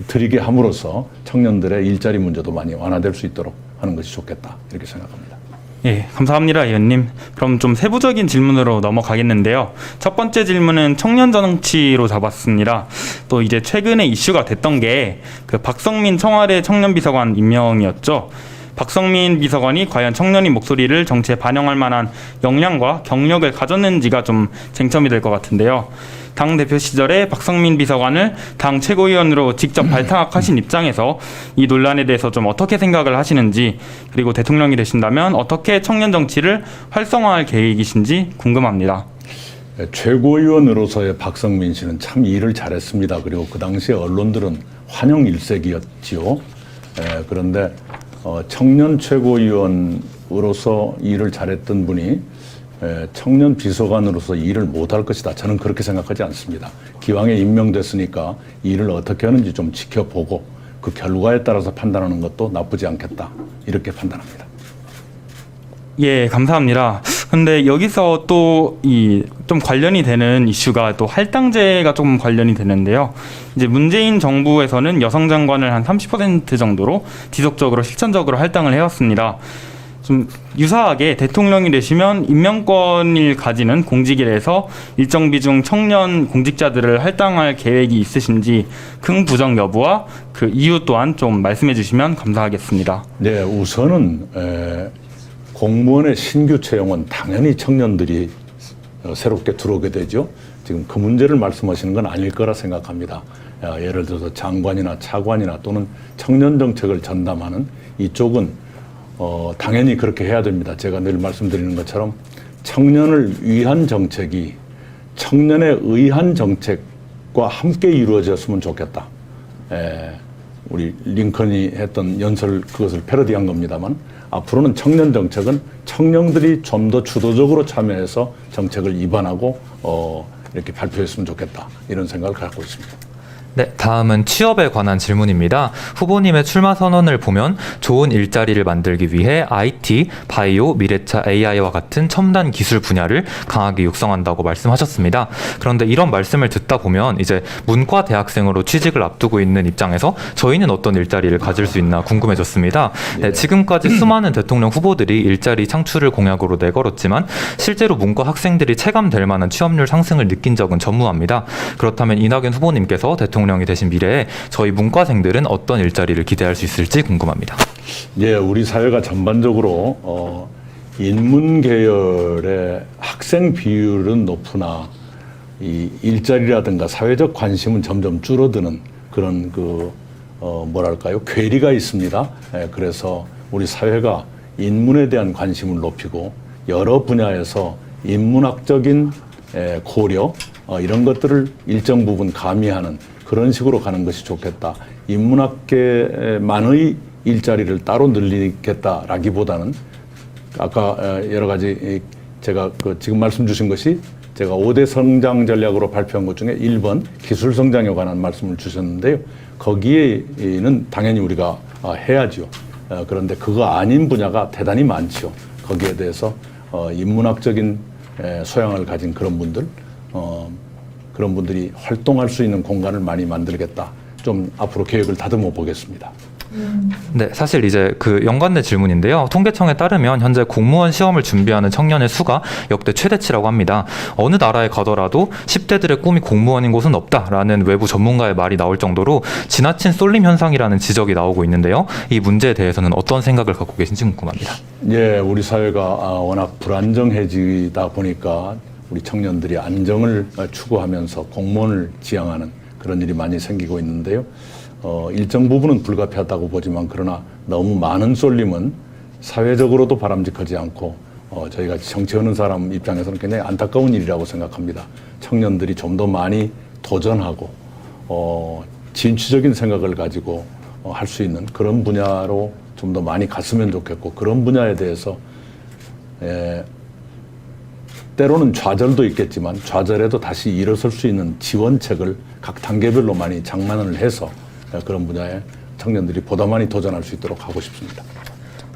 드리게 함으로써 청년들의 일자리 문제도 많이 완화될 수 있도록 하는 것이 좋겠다 이렇게 생각합니다. 예, 감사합니다, 의원님. 그럼 좀 세부적인 질문으로 넘어가겠는데요. 첫 번째 질문은 청년 정치로 잡았습니다. 또 이제 최근에 이슈가 됐던 게 그 박성민 청와대 청년비서관 임명이었죠. 박성민 비서관이 과연 청년의 목소리를 정치에 반영할 만한 역량과 경력을 가졌는지가 좀 쟁점이 될 것 같은데요. 당대표 시절에 박성민 비서관을 당 최고위원으로 직접 발탁하신 입장에서 이 논란에 대해서 좀 어떻게 생각을 하시는지, 그리고 대통령이 되신다면 어떻게 청년 정치를 활성화할 계획이신지 궁금합니다. 최고위원으로서의 박성민 씨는 참 일을 잘했습니다. 그리고 그 당시에 언론들은 환영 일색이었지요. 그런데 청년 최고위원으로서 일을 잘했던 분이 청년 비서관으로서 일을 못할 것이다. 저는 그렇게 생각하지 않습니다. 기왕에 임명됐으니까 일을 어떻게 하는지 좀 지켜보고 그 결과에 따라서 판단하는 것도 나쁘지 않겠다. 이렇게 판단합니다. 예, 감사합니다. 근데 여기서 또 좀 관련이 되는 이슈가 또 할당제가 조금 관련이 되는데요. 이제 문재인 정부에서는 여성 장관을 한 30% 정도로 지속적으로 실천적으로 할당을 해왔습니다. 좀 유사하게 대통령이 되시면 임명권을 가지는 공직일에서 일정 비중 청년 공직자들을 할당할 계획이 있으신지 긍부정 여부와 그 이유 또한 좀 말씀해 주시면 감사하겠습니다. 네, 우선은 공무원의 신규 채용은 당연히 청년들이 새롭게 들어오게 되죠. 지금 그 문제를 말씀하시는 건 아닐 거라 생각합니다. 예를 들어서 장관이나 차관이나 또는 청년 정책을 전담하는 이쪽은 당연히 그렇게 해야 됩니다. 제가 늘 말씀드리는 것처럼 청년을 위한 정책이 청년에 의한 정책과 함께 이루어졌으면 좋겠다. 우리 링컨이 했던 연설 그것을 패러디한 겁니다만 앞으로는 청년 정책은 청년들이 좀 더 주도적으로 참여해서 정책을 입안하고 이렇게 발표했으면 좋겠다. 이런 생각을 갖고 있습니다. 네, 다음은 취업에 관한 질문입니다. 후보님의 출마 선언을 보면 좋은 일자리를 만들기 위해 IT, 바이오, 미래차 AI와 같은 첨단 기술 분야를 강하게 육성한다고 말씀하셨습니다. 그런데 이런 말씀을 듣다 보면 이제 문과 대학생으로 취직을 앞두고 있는 입장에서 저희는 어떤 일자리를 가질 수 있나 궁금해졌습니다. 네, 지금까지 수많은 대통령 후보들이 일자리 창출을 공약으로 내걸었지만 실제로 문과 학생들이 체감될 만한 취업률 상승을 느낀 적은 전무합니다. 그렇다면 이낙연 후보님께서 대통령이 되신 미래에 저희 문과생들은 어떤 일자리를 기대할 수 있을지 궁금합니다. 예, 우리 사회가 전반적으로 인문 계열의 학생 비율은 높으나 이 일자리라든가 사회적 관심은 점점 줄어드는 그런 뭐랄까요, 괴리가 있습니다. 그래서 우리 사회가 인문에 대한 관심을 높이고 여러 분야에서 인문학적인 고려 이런 것들을 일정 부분 가미하는 그런 식으로 가는 것이 좋겠다. 인문학계만의 일자리를 따로 늘리겠다라기보다는 아까 여러 가지 제가 지금 말씀 주신 것이 제가 5대 성장 전략으로 발표한 것 중에 1번 기술 성장에 관한 말씀을 주셨는데요. 거기에는 당연히 우리가 해야죠. 그런데 그거 아닌 분야가 대단히 많죠. 거기에 대해서 인문학적인 소양을 가진 그런 분들이 활동할 수 있는 공간을 많이 만들겠다. 좀 앞으로 계획을 다듬어 보겠습니다. 네, 사실 이제 그 연관된 질문인데요. 통계청에 따르면 현재 공무원 시험을 준비하는 청년의 수가 역대 최대치라고 합니다. 어느 나라에 가더라도 10대들의 꿈이 공무원인 곳은 없다라는 외부 전문가의 말이 나올 정도로 지나친 쏠림 현상이라는 지적이 나오고 있는데요. 이 문제에 대해서는 어떤 생각을 갖고 계신지 궁금합니다. 예, 우리 사회가 워낙 불안정해지다 보니까 우리 청년들이 안정을 추구하면서 공무원을 지향하는 그런 일이 많이 생기고 있는데요. 일정 부분은 불가피하다고 보지만 그러나 너무 많은 쏠림은 사회적으로도 바람직하지 않고 저희가 정치하는 사람 입장에서는 굉장히 안타까운 일이라고 생각합니다. 청년들이 좀 더 많이 도전하고 진취적인 생각을 가지고 할 수 있는 그런 분야로 좀 더 많이 갔으면 좋겠고 그런 분야에 대해서 때로는 좌절도 있겠지만 좌절에도 다시 일어설 수 있는 지원책을 각 단계별로 많이 장만을 해서 그런 분야에 청년들이 보다 많이 도전할 수 있도록 하고 싶습니다.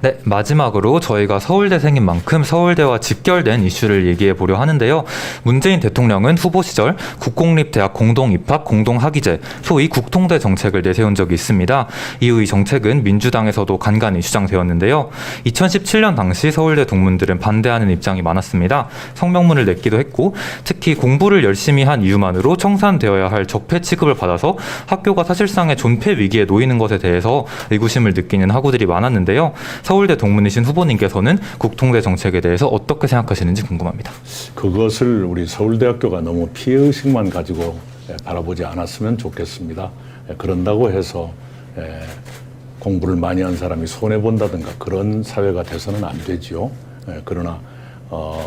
네, 마지막으로 저희가 서울대생인 만큼 서울대와 직결된 이슈를 얘기해 보려 하는데요. 문재인 대통령은 후보 시절 국공립대학 공동입학, 공동학위제, 소위 국통대 정책을 내세운 적이 있습니다. 이후 이 정책은 민주당에서도 간간히 주장되었는데요. 2017년 당시 서울대 동문들은 반대하는 입장이 많았습니다. 성명문을 냈기도 했고 특히 공부를 열심히 한 이유만으로 청산되어야 할 적폐 취급을 받아서 학교가 사실상의 존폐 위기에 놓이는 것에 대해서 의구심을 느끼는 학우들이 많았는데요. 서울대 동문이신 후보님께서는 국통대 정책에 대해서 어떻게 생각하시는지 궁금합니다. 그것을 우리 서울대학교가 너무 피해의식만 가지고 바라보지 않았으면 좋겠습니다. 그런다고 해서 공부를 많이 한 사람이 손해본다든가 그런 사회가 돼서는 안 되지요. 그러나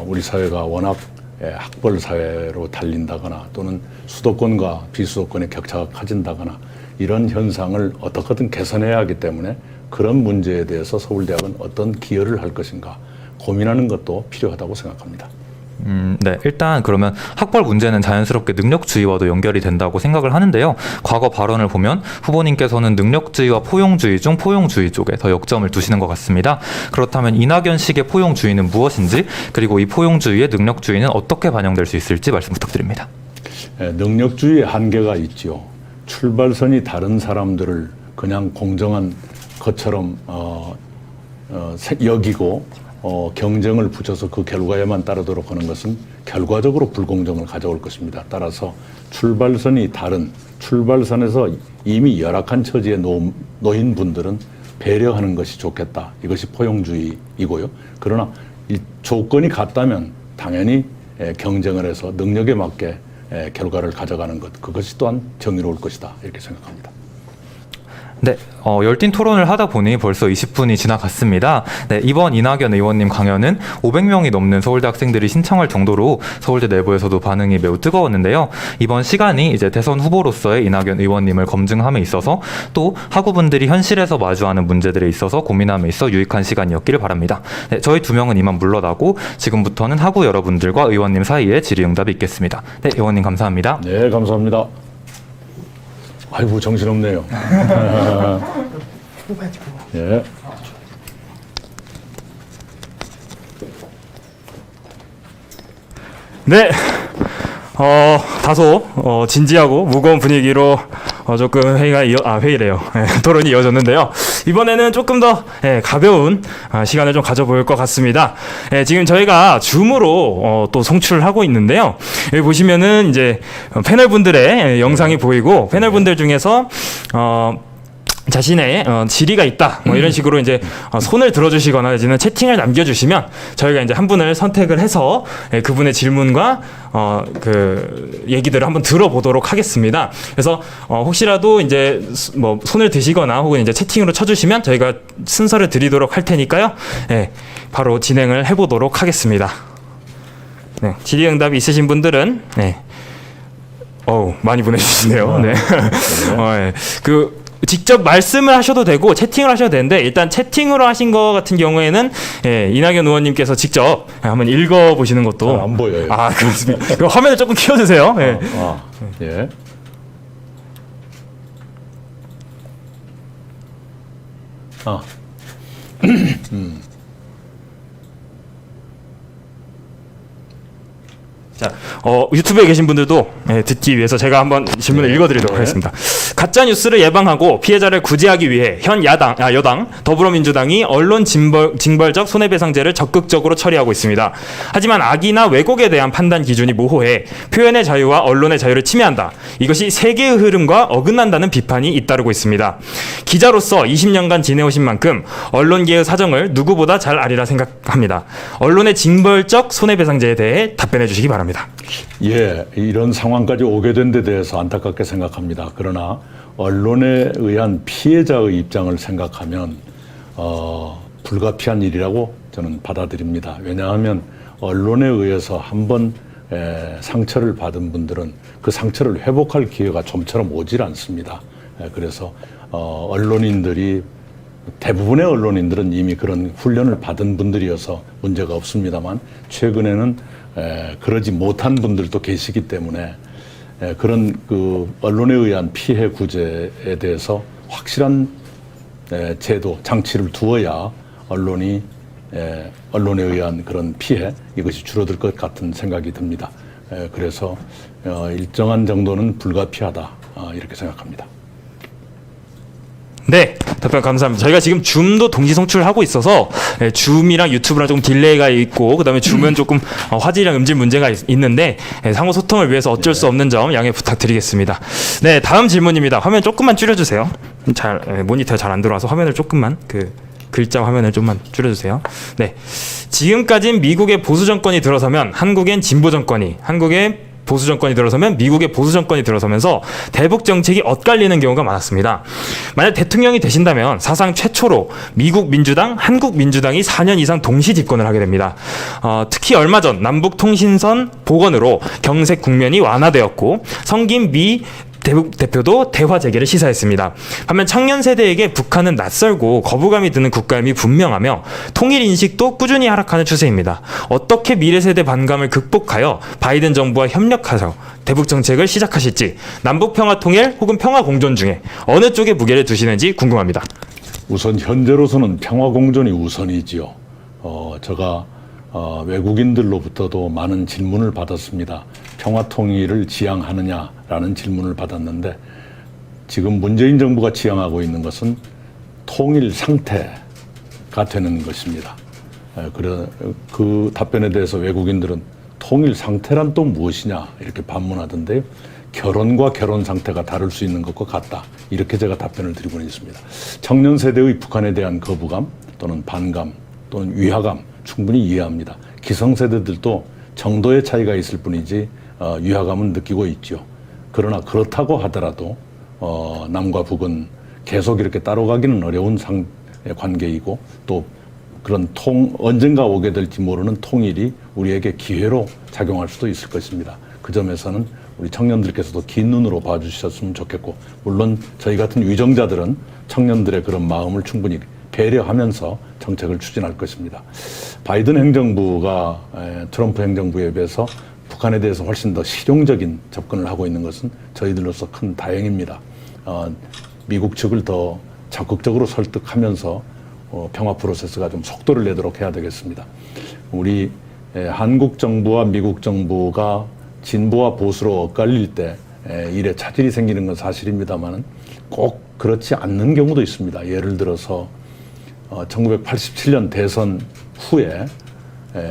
우리 사회가 워낙 학벌 사회로 달린다거나 또는 수도권과 비수도권의 격차가 커진다거나 이런 현상을 어떻게든 개선해야 하기 때문에 그런 문제에 대해서 서울대학은 어떤 기여를 할 것인가 고민하는 것도 필요하다고 생각합니다. 네. 일단 그러면 학벌 문제는 자연스럽게 능력주의와도 연결이 된다고 생각을 하는데요. 과거 발언을 보면 후보님께서는 능력주의와 포용주의 중 포용주의 쪽에 더 역점을 두시는 것 같습니다. 그렇다면 이낙연식의 포용주의는 무엇인지 그리고 이 포용주의의 능력주의는 어떻게 반영될 수 있을지 말씀 부탁드립니다. 능력주의의 한계가 있죠. 출발선이 다른 사람들을 그냥 공정한 것처럼 여기고 경쟁을 붙여서 그 결과에만 따르도록 하는 것은 결과적으로 불공정을 가져올 것입니다. 따라서 출발선이 다른 출발선에서 이미 열악한 처지에 놓인 분들은 배려하는 것이 좋겠다. 이것이 포용주의이고요. 그러나 이 조건이 같다면 당연히 경쟁을 해서 능력에 맞게 결과를 가져가는 것, 그것이 또한 정의로울 것이다. 이렇게 생각합니다. 네, 열띤 토론을 하다 보니 벌써 20분이 지나갔습니다. 네, 이번 이낙연 의원님 강연은 500명이 넘는 서울대 학생들이 신청할 정도로 서울대 내부에서도 반응이 매우 뜨거웠는데요. 이번 시간이 이제 대선 후보로서의 이낙연 의원님을 검증함에 있어서 또 학우분들이 현실에서 마주하는 문제들에 있어서 고민함에 있어 유익한 시간이었기를 바랍니다. 네, 저희 두 명은 이만 물러나고 지금부터는 학우 여러분들과 의원님 사이에 질의응답이 있겠습니다. 네, 의원님 감사합니다. 네, 감사합니다. 아이고 정신없네요. 예. 네, 다소 진지하고 무거운 분위기로 조금 회의래요. 토론이 이어졌는데요. 이번에는 조금 더 가벼운 시간을 좀 가져볼 것 같습니다. 지금 저희가 줌으로 또 송출하고 있는데요. 여기 보시면은 이제 패널분들의 영상이 보이고 패널분들 중에서 자신의 질의가 있다 뭐 이런 식으로 이제 손을 들어주시거나 내지는 채팅을 남겨주시면 저희가 이제 한 분을 선택을 해서 그분의 질문과 그 얘기들을 한번 들어보도록 하겠습니다. 그래서 혹시라도 이제 뭐 손을 드시거나 혹은 이제 채팅으로 쳐주시면 저희가 순서를 드리도록 할 테니까요. 바로 진행을 해보도록 하겠습니다. 네, 질의응답이 있으신 분들은 많이 보내주시네요. 네. 직접 말씀을 하셔도 되고 채팅을 하셔도 되는데 일단 채팅으로 하신 거 같은 경우에는 이낙연 의원님께서 직접 한번 읽어보시는 것도 안 보여요. 아 그렇습니다. 그럼 화면을 조금 키워주세요. 예. 자, 유튜브에 계신 분들도 듣기 위해서 제가 한번 질문을 읽어드리도록 하겠습니다. 가짜 뉴스를 예방하고 피해자를 구제하기 위해 현 여당 더불어민주당이 언론 징벌적 손해배상제를 적극적으로 처리하고 있습니다. 하지만 악의나 왜곡에 대한 판단 기준이 모호해 표현의 자유와 언론의 자유를 침해한다. 이것이 세계의 흐름과 어긋난다는 비판이 잇따르고 있습니다. 기자로서 20년간 지내오신 만큼 언론계의 사정을 누구보다 잘 아리라 생각합니다. 언론의 징벌적 손해배상제에 대해 답변해 주시기 바랍니다. 예, 이런 상황까지 오게 된 데 대해서 안타깝게 생각합니다. 그러나 언론에 의한 피해자의 입장을 생각하면 불가피한 일이라고 저는 받아들입니다. 왜냐하면 언론에 의해서 한번 상처를 받은 분들은 그 상처를 회복할 기회가 좀처럼 오질 않습니다. 그래서 언론인들이 대부분의 언론인들은 이미 그런 훈련을 받은 분들이어서 문제가 없습니다만 최근에는 그러지 못한 분들도 계시기 때문에 그런 그 언론에 의한 피해 구제에 대해서 확실한 제도 장치를 두어야 언론에 의한 그런 피해 이것이 줄어들 것 같은 생각이 듭니다. 그래서 일정한 정도는 불가피하다 이렇게 생각합니다. 네, 답변 감사합니다. 저희가 지금 줌도 동시 송출하고 있어서 줌이랑 유튜브랑 조금 딜레이가 있고 그다음에 줌은 조금 화질이랑 음질 문제가 있는데 상호 소통을 위해서 어쩔 수 없는 점 양해 부탁드리겠습니다. 네, 다음 질문입니다. 화면 조금만 줄여주세요. 모니터에 잘 안 들어와서 화면을 조금만 글자 화면을 좀만 줄여주세요. 네, 지금까진 미국의 보수 정권이 들어서면 한국엔 진보 정권이, 한국의 보수 정권이 들어서면 미국의 보수 정권이 들어서면서 대북 정책이 엇갈리는 경우가 많았습니다. 만약 대통령이 되신다면 사상 최초로 미국 민주당, 한국 민주당이 4년 이상 동시 집권을 하게 됩니다. 특히 얼마 전 남북 통신선 복원으로 경색 국면이 완화되었고 성김 미 대북 대표도 대화 재개를 시사했습니다. 반면 청년 세대에게 북한은 낯설고 거부감이 드는 국가임이 분명하며 통일 인식도 꾸준히 하락하는 추세입니다. 어떻게 미래 세대 반감을 극복하여 바이든 정부와 협력해서 대북 정책을 시작하실지, 남북 평화 통일 혹은 평화 공존 중에 어느 쪽에 무게를 두시는지 궁금합니다. 우선 현재로서는 평화 공존이 우선이지요. 제가 외국인들로부터도 많은 질문을 받았습니다. 평화 통일을 지향하느냐라는 질문을 받았는데 지금 문재인 정부가 지향하고 있는 것은 통일 상태가 되는 것입니다. 그 답변에 대해서 외국인들은 통일 상태란 또 무엇이냐 이렇게 반문하던데요. 결혼과 결혼 상태가 다를 수 있는 것과 같다. 이렇게 제가 답변을 드리고 있습니다. 청년 세대의 북한에 대한 거부감 또는 반감 또는 위화감 충분히 이해합니다. 기성세대들도 정도의 차이가 있을 뿐이지 위화감은 느끼고 있죠. 그러나 그렇다고 하더라도 남과 북은 계속 이렇게 따로 가기는 어려운 관계이고 또 그런 언젠가 오게 될지 모르는 통일이 우리에게 기회로 작용할 수도 있을 것입니다. 그 점에서는 우리 청년들께서도 긴 눈으로 봐주셨으면 좋겠고 물론 저희 같은 위정자들은 청년들의 그런 마음을 충분히 배려하면서 정책을 추진할 것입니다. 바이든 행정부가 트럼프 행정부에 비해서 북한에 대해서 훨씬 더 실용적인 접근을 하고 있는 것은 저희들로서 큰 다행입니다. 미국 측을 더 적극적으로 설득하면서 평화 프로세스가 좀 속도를 내도록 해야 되겠습니다. 우리 한국 정부와 미국 정부가 진보와 보수로 엇갈릴 때 일에 차질이 생기는 건 사실입니다만 꼭 그렇지 않는 경우도 있습니다. 예를 들어서 1987년 대선 후에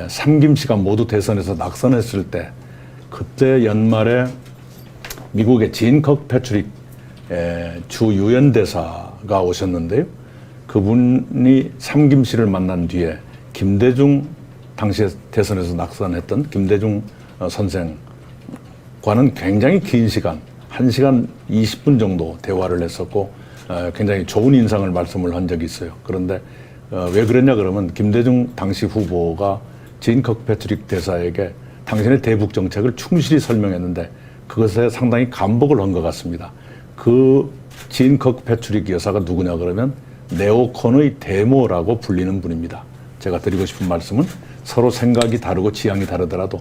삼김씨가 모두 대선에서 낙선했을 때 그때 연말에 미국의 진 커크패트릭 주 유엔 대사가 오셨는데요. 그분이 삼김씨를 만난 뒤에 김대중 당시에 대선에서 낙선했던 김대중 선생과는 굉장히 긴 시간 1시간 20분 정도 대화를 했었고 굉장히 좋은 인상을 말씀을 한 적이 있어요. 그런데 왜 그랬냐 그러면 김대중 당시 후보가 진 커크패트릭 대사에게 당신의 대북 정책을 충실히 설명했는데 그것에 상당히 감복을 한 것 같습니다. 그 진 커크패트릭 여사가 누구냐 그러면 네오콘의 데모라고 불리는 분입니다. 제가 드리고 싶은 말씀은 서로 생각이 다르고 지향이 다르더라도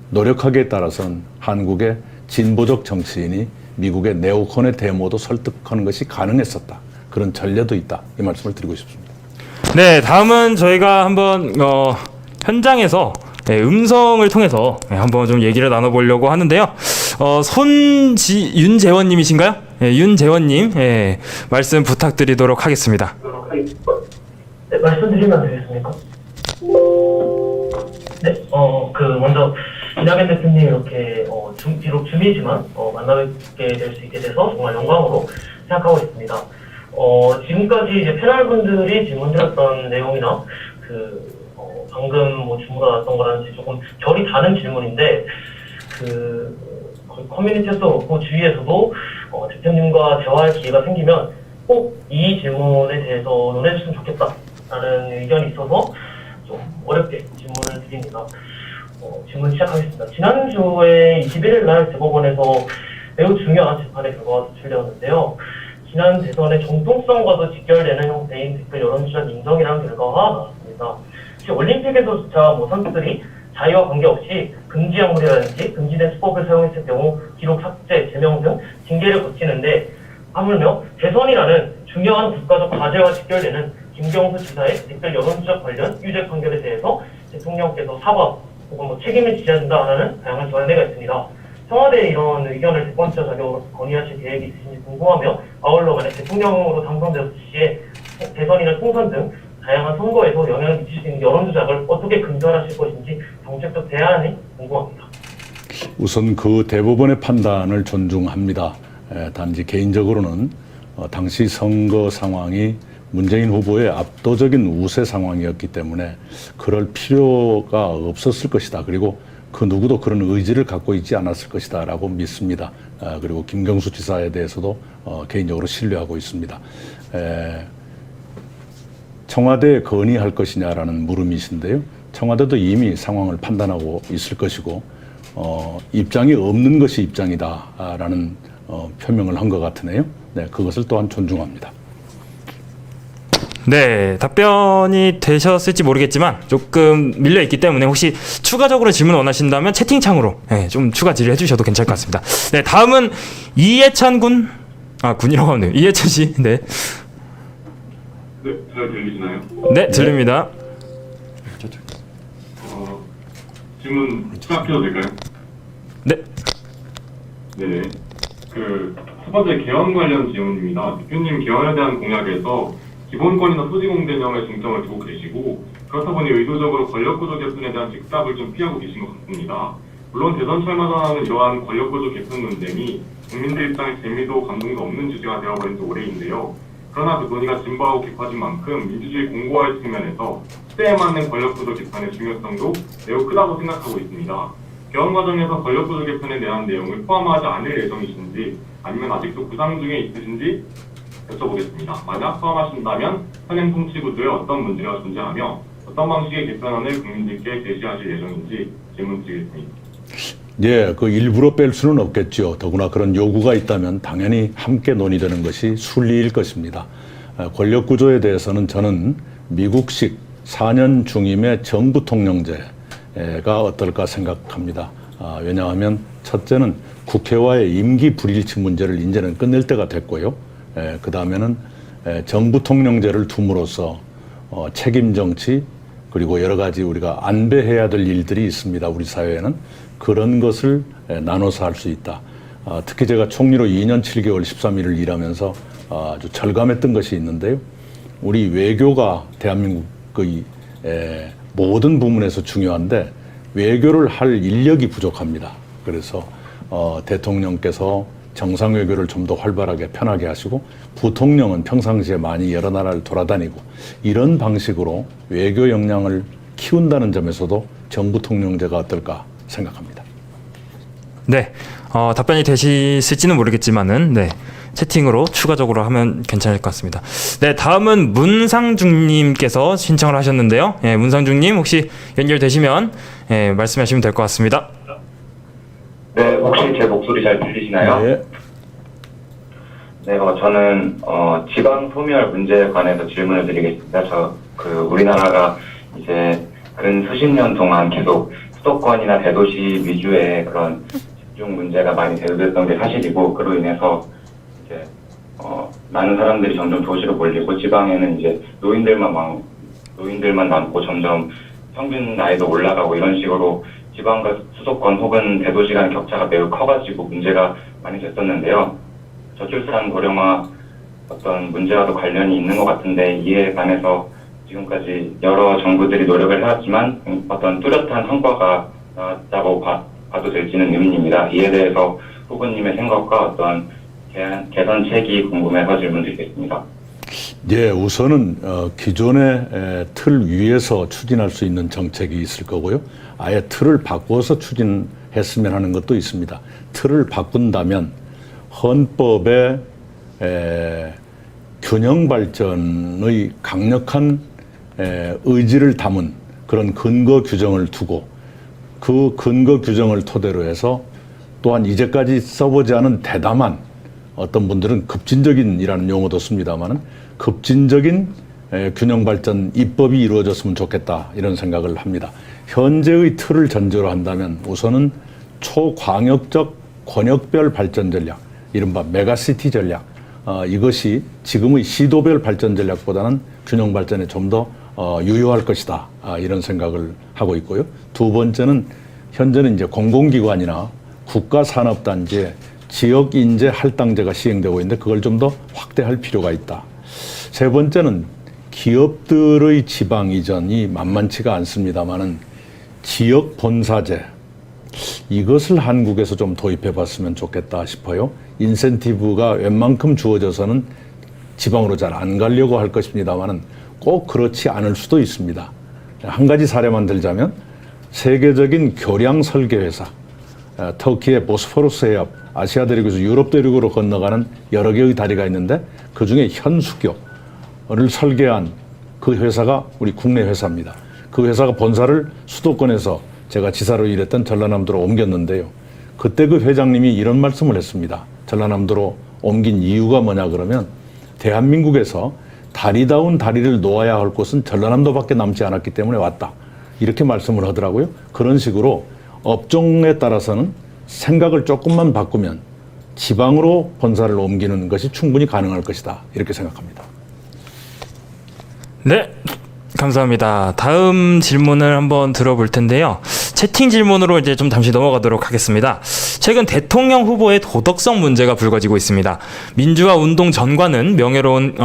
노력하기에 따라서는 한국의 진보적 정치인이 미국의 네오콘의 데모도 설득하는 것이 가능했었다. 그런 전례도 있다. 이 말씀을 드리고 싶습니다. 네, 다음은 저희가 한번 현장에서 음성을 통해서 한번 좀 얘기를 나눠보려고 하는데요. 윤재원님이신가요? 윤재원님, 말씀 부탁드리도록 하겠습니다. 네, 말씀드리면 되겠습니까? 네, 먼저 이낙연 대표님 이렇게 비록 줌이지만 만나뵙게 될 수 있게 돼서 정말 영광으로 생각하고 있습니다. 지금까지 이제 패널분들이 질문드렸던 내용이나 방금 줌으로 나왔던 거랑 조금 결이 다른 질문인데 거의 커뮤니티에서도 그렇고 주위에서도 대표님과 대화할 기회가 생기면 꼭 이 질문에 대해서 논해주시면 좋겠다라는 의견이 있어서 좀 어렵게 질문을 드립니다. 질문 시작하겠습니다. 지난주에 21일 날 대법원에서 매우 중요한 재판의 결과가 도출되었는데요. 지난 대선의 정통성과도 직결되는 형태인 댓글 여론조작 인정이라는 결과가 나왔습니다. 혹시 올림픽에서조차 선수들이 자유와 관계없이 금지 약물이라든지 금지된 수법을 사용했을 경우 기록 삭제, 제명 등 징계를 거치는데 하물며 대선이라는 중요한 국가적 과제와 직결되는 김경수 지사의 댓글 여론조작 관련 유죄 판결에 대해서 대통령께서 사과 혹은 책임을 지셔야 한다라는 다양한 전례가 있습니다. 청와대의 이런 의견을 대권자 자격으로 건의하실 계획이 있으신지 궁금하며 아울러 만약 대통령으로 당선되었을 시에 대선이나 총선 등 다양한 선거에서 영향을 미칠 수 있는 여론조작을 어떻게 근절하실 것인지 정책적 대안이 궁금합니다. 우선 그 대법원의 판단을 존중합니다. 단지 개인적으로는 당시 선거 상황이 문재인 후보의 압도적인 우세 상황이었기 때문에 그럴 필요가 없었을 것이다. 그리고 그 누구도 그런 의지를 갖고 있지 않았을 것이다 라고 믿습니다. 그리고 김경수 지사에 대해서도 개인적으로 신뢰하고 있습니다. 청와대에 건의할 것이냐라는 물음이신데요. 청와대도 이미 상황을 판단하고 있을 것이고 입장이 없는 것이 입장이다라는 표명을 한 것 같으네요. 네, 그것을 또한 존중합니다. 네, 답변이 되셨을지 모르겠지만 조금 밀려 있기 때문에 혹시 추가적으로 질문 원하신다면 채팅창으로 좀 추가 질의해 주셔도 괜찮을 것 같습니다. 네, 다음은 이해찬 군이라고 하네요. 이해찬 씨, 네. 네, 잘 들리시나요? 네, 들립니다. 질문 시작해도 될까요? 네. 네. 첫 번째 개헌 관련 질문입니다. 대표님 개헌에 대한 공약에서 기본권이나 소지 공개념에 중점을 두고 계시고 그렇다 보니 의도적으로 권력구조 개편에 대한 즉답을 좀 피하고 계신 것 같습니다. 물론 대선철마다 하는 이러한 권력구조 개편 논쟁이 국민들 입장에 재미도 감동도 없는 주제가 되어버린 지 오래인데요. 그러나 그 논의가 진보하고 깊어진 만큼 민주주의 공고화의 측면에서 시대에 맞는 권력구조 개편의 중요성도 매우 크다고 생각하고 있습니다. 개헌 과정에서 권력구조 개편에 대한 내용을 포함하지 않을 예정이신지 아니면 아직도 구상 중에 있으신지 여쭤보겠습니다. 만약 포함하신다면 현행 통치구조에 어떤 문제가 존재하며 어떤 방식의 개편안을 국민들께 제시하실 예정인지 질문 드리겠습니다. 예, 그 일부러 뺄 수는 없겠죠. 더구나 그런 요구가 있다면 당연히 함께 논의되는 것이 순리일 것입니다. 권력구조에 대해서는 저는 미국식 4년 중임의 정부통령제가 어떨까 생각합니다. 왜냐하면 첫째는 국회와의 임기 불일치 문제를 이제는 끝낼 때가 됐고요. 그 다음에는 정부통령제를 둠으로써 책임 정치 그리고 여러 가지 우리가 안배해야 될 일들이 있습니다. 우리 사회에는 그런 것을 나눠서 할 수 있다. 특히 제가 총리로 2년 7개월 13일을 일하면서 아주 절감했던 것이 있는데요. 우리 외교가 대한민국의 모든 부문에서 중요한데 외교를 할 인력이 부족합니다. 그래서 대통령께서 정상 외교를 좀 더 활발하게 편하게 하시고 부통령은 평상시에 많이 여러 나라를 돌아다니고 이런 방식으로 외교 역량을 키운다는 점에서도 정부통령제가 어떨까 생각합니다. 네, 답변이 되실지는 모르겠지만은 네. 채팅으로 추가적으로 하면 괜찮을 것 같습니다. 네, 다음은 문상중님께서 신청을 하셨는데요. 문상중님 혹시 연결되시면 말씀하시면 될 것 같습니다. 네, 혹시 제 목소리 잘 들리시나요? 네. 네, 저는 지방 소멸 문제에 관해서 질문을 드리겠습니다. 우리나라가 이제 근 수십 년 동안 계속 수도권이나 대도시 위주의 그런 집중 문제가 많이 대두됐던 게 사실이고, 그로 인해서 이제 많은 사람들이 점점 도시로 몰리고 지방에는 이제 노인들만 많고 점점 평균 나이도 올라가고 이런 식으로 지방과 수도권 혹은 대도시 간 격차가 매우 커가지고 문제가 많이 됐었는데요. 저출산 고령화 어떤 문제와도 관련이 있는 것 같은데 이에 관해서 지금까지 여러 정부들이 노력을 해왔지만 어떤 뚜렷한 성과가 나왔다고 봐도 될지는 의문입니다. 이에 대해서 후보님의 생각과 어떤 개선책이 궁금해서 질문드리겠습니다. 예, 우선은 기존의 틀 위에서 추진할 수 있는 정책이 있을 거고요. 아예 틀을 바꿔서 추진했으면 하는 것도 있습니다. 틀을 바꾼다면 헌법에 균형 발전의 강력한 의지를 담은 그런 근거 규정을 두고 그 근거 규정을 토대로 해서 또한 이제까지 써보지 않은 대담한 어떤 분들은 급진적인이라는 용어도 씁니다만은 급진적인 균형 발전 입법이 이루어졌으면 좋겠다 이런 생각을 합니다. 현재의 틀을 전제로 한다면 우선은 초광역적 권역별 발전 전략, 이른바 메가시티 전략, 이것이 지금의 시도별 발전 전략보다는 균형 발전에 좀 더 유효할 것이다 이런 생각을 하고 있고요. 두 번째는 현재는 이제 공공기관이나 국가산업단지에 지역인재 할당제가 시행되고 있는데 그걸 좀 더 확대할 필요가 있다. 세 번째는 기업들의 지방 이전이 만만치가 않습니다만은 지역 본사제 이것을 한국에서 좀 도입해 봤으면 좋겠다 싶어요. 인센티브가 웬만큼 주어져서는 지방으로 잘 안 가려고 할 것입니다만은 꼭 그렇지 않을 수도 있습니다. 한 가지 사례만 들자면 세계적인 교량 설계 회사, 터키의 보스포러스 해협, 아시아 대륙에서 유럽 대륙으로 건너가는 여러 개의 다리가 있는데 그 중에 현수교를 설계한 그 회사가 우리 국내 회사입니다. 그 회사가 본사를 수도권에서 제가 지사로 일했던 전라남도로 옮겼는데요. 그때 그 회장님이 이런 말씀을 했습니다. 전라남도로 옮긴 이유가 뭐냐 그러면 대한민국에서 다리다운 다리를 놓아야 할 곳은 전라남도밖에 남지 않았기 때문에 왔다. 이렇게 말씀을 하더라고요. 그런 식으로 업종에 따라서는 생각을 조금만 바꾸면 지방으로 본사를 옮기는 것이 충분히 가능할 것이다. 이렇게 생각합니다. 네, 감사합니다. 다음 질문을 한번 들어볼 텐데요. 채팅 질문으로 이제 좀 잠시 넘어가도록 하겠습니다. 최근 대통령 후보의 도덕성 문제가 불거지고 있습니다. 민주화 운동 전과는 명예로운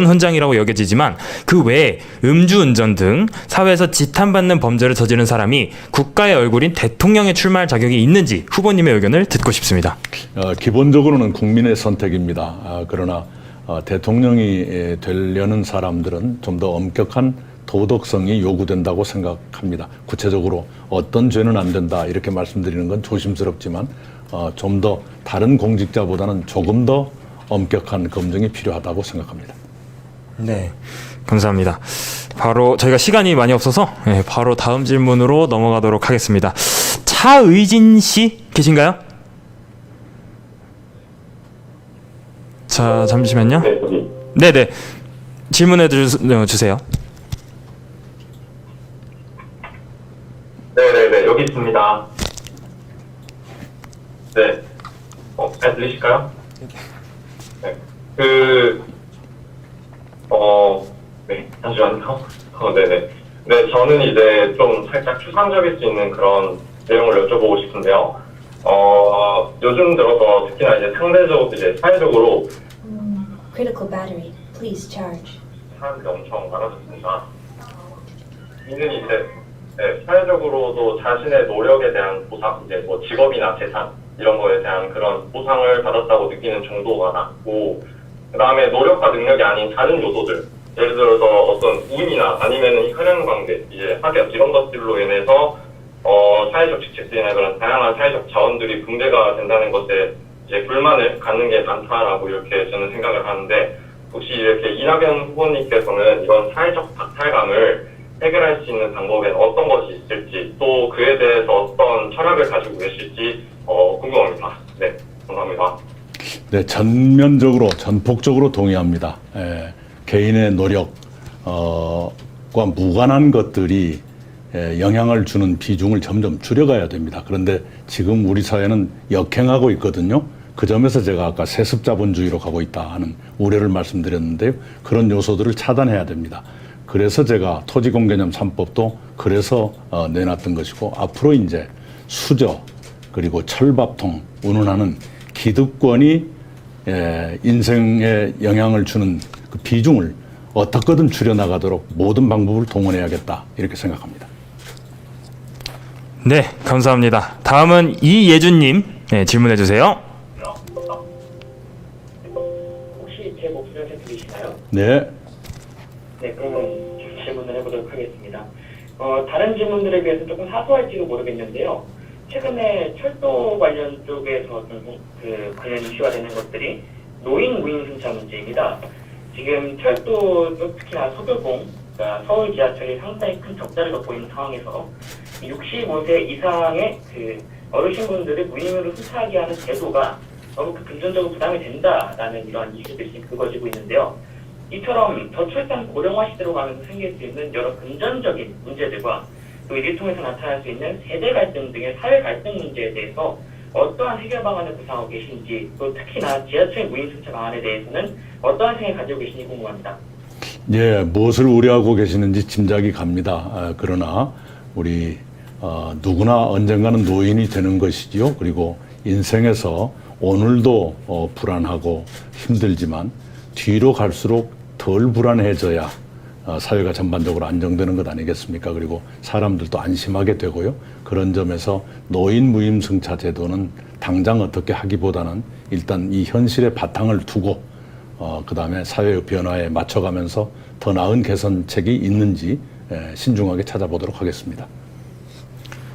훈장이라고 여겨지지만 그 외에 음주운전 등 사회에서 지탄받는 범죄를 저지른 사람이 국가의 얼굴인 대통령에 출마할 자격이 있는지 후보님의 의견을 듣고 싶습니다. 기본적으로는 국민의 선택입니다. 그러나 대통령이 되려는 사람들은 좀 더 엄격한 도덕성이 요구된다고 생각합니다. 구체적으로 어떤 죄는 안 된다 이렇게 말씀드리는 건 조심스럽지만 좀 더 다른 공직자보다는 조금 더 엄격한 검증이 필요하다고 생각합니다. 네, 감사합니다. 바로 저희가 시간이 많이 없어서 바로 다음 질문으로 넘어가도록 하겠습니다. 차의진 씨 계신가요? 자, 잠시만요. 네네, 질문해 주세요. 네네네, 여기 있습니다. 네. 잘 들리실까요? 네. 네, 잠시만요. 네네. 네, 저는 이제 좀 살짝 추상적일 수 있는 그런 내용을 여쭤보고 싶은데요. 요즘 들어서 특히나 이제 상대적으로, 이제 사회적으로 Critical battery, please charge. 사람들이 엄청 많아졌습니다. 이는 이제 네, 사회적으로도 자신의 노력에 대한 보상, 이제 뭐 직업이나 재산 이런 거에 대한 그런 보상을 받았다고 느끼는 정도가 낮고, 그 다음에 노력과 능력이 아닌 다른 요소들, 예를 들어서 어떤 운이나 아니면은 혈연 관계, 이제 학연 이런 것들로 인해서 사회적 직책들이나 그런 다양한 사회적 자원들이 붕괴가 된다는 것에 이제 불만을 갖는 게 많다라고 이렇게 저는 생각을 하는데, 혹시 이렇게 이낙연 후보님께서는 이런 사회적 박탈감을 해결할 수 있는 방법엔 어떤 것이 있을지, 또 그에 대해서 어떤 철학을 가지고 계실지 궁금합니다. 네, 감사합니다. 네, 전폭적으로 동의합니다. 개인의 노력과 무관한 것들이 영향을 주는 비중을 점점 줄여가야 됩니다. 그런데 지금 우리 사회는 역행하고 있거든요. 그 점에서 제가 아까 세습자본주의로 가고 있다 하는 우려를 말씀드렸는데요. 그런 요소들을 차단해야 됩니다. 그래서 제가 토지공개념 3법도 그래서 내놨던 것이고, 앞으로 이제 수저 그리고 철밥통 운운하는 기득권이 인생에 영향을 주는 그 비중을 어떻게든 줄여나가도록 모든 방법을 동원해야겠다, 이렇게 생각합니다. 네, 감사합니다. 다음은 이예준님 질문해 주세요. 혹시 제 목소리가 잘 들리시나요? 네. 네, 그러면 질문을 해보도록 하겠습니다. 다른 질문들에 비해서 조금 사소할지도 모르겠는데요. 최근에 철도 관련 쪽에서 관련 이슈가 되는 것들이 노인 무임 승차 문제입니다. 지금 철도, 특히나 서울공, 그러니까 서울 지하철이 상당히 큰 적자를 겪고 있는 상황에서 65세 이상의 어르신분들을 무임으로 승차하게 하는 제도가 너무 금전적으로 부담이 된다라는 이러한 이슈들이 지금 불거지고 있는데요. 이처럼 저출산 고령화 시대로 가면서 생길 수 있는 여러 금전적인 문제들과 또 이를 통해서 나타날 수 있는 세대 갈등 등의 사회 갈등 문제에 대해서 어떠한 해결 방안을 구상하고 계신지, 또 특히나 지하철 무임 승차 방안에 대해서는 어떠한 생각을 가지고 계신지 궁금합니다. 예, 무엇을 우려하고 계시는지 짐작이 갑니다. 그러나 우리 누구나 언젠가는 노인이 되는 것이지요. 그리고 인생에서 오늘도 불안하고 힘들지만 뒤로 갈수록 덜 불안해져야 사회가 전반적으로 안정되는 것 아니겠습니까? 그리고 사람들도 안심하게 되고요. 그런 점에서 노인 무임 승차 제도는 당장 어떻게 하기보다는 일단 이 현실의 바탕을 두고 그다음에 사회의 변화에 맞춰가면서 더 나은 개선책이 있는지 신중하게 찾아보도록 하겠습니다.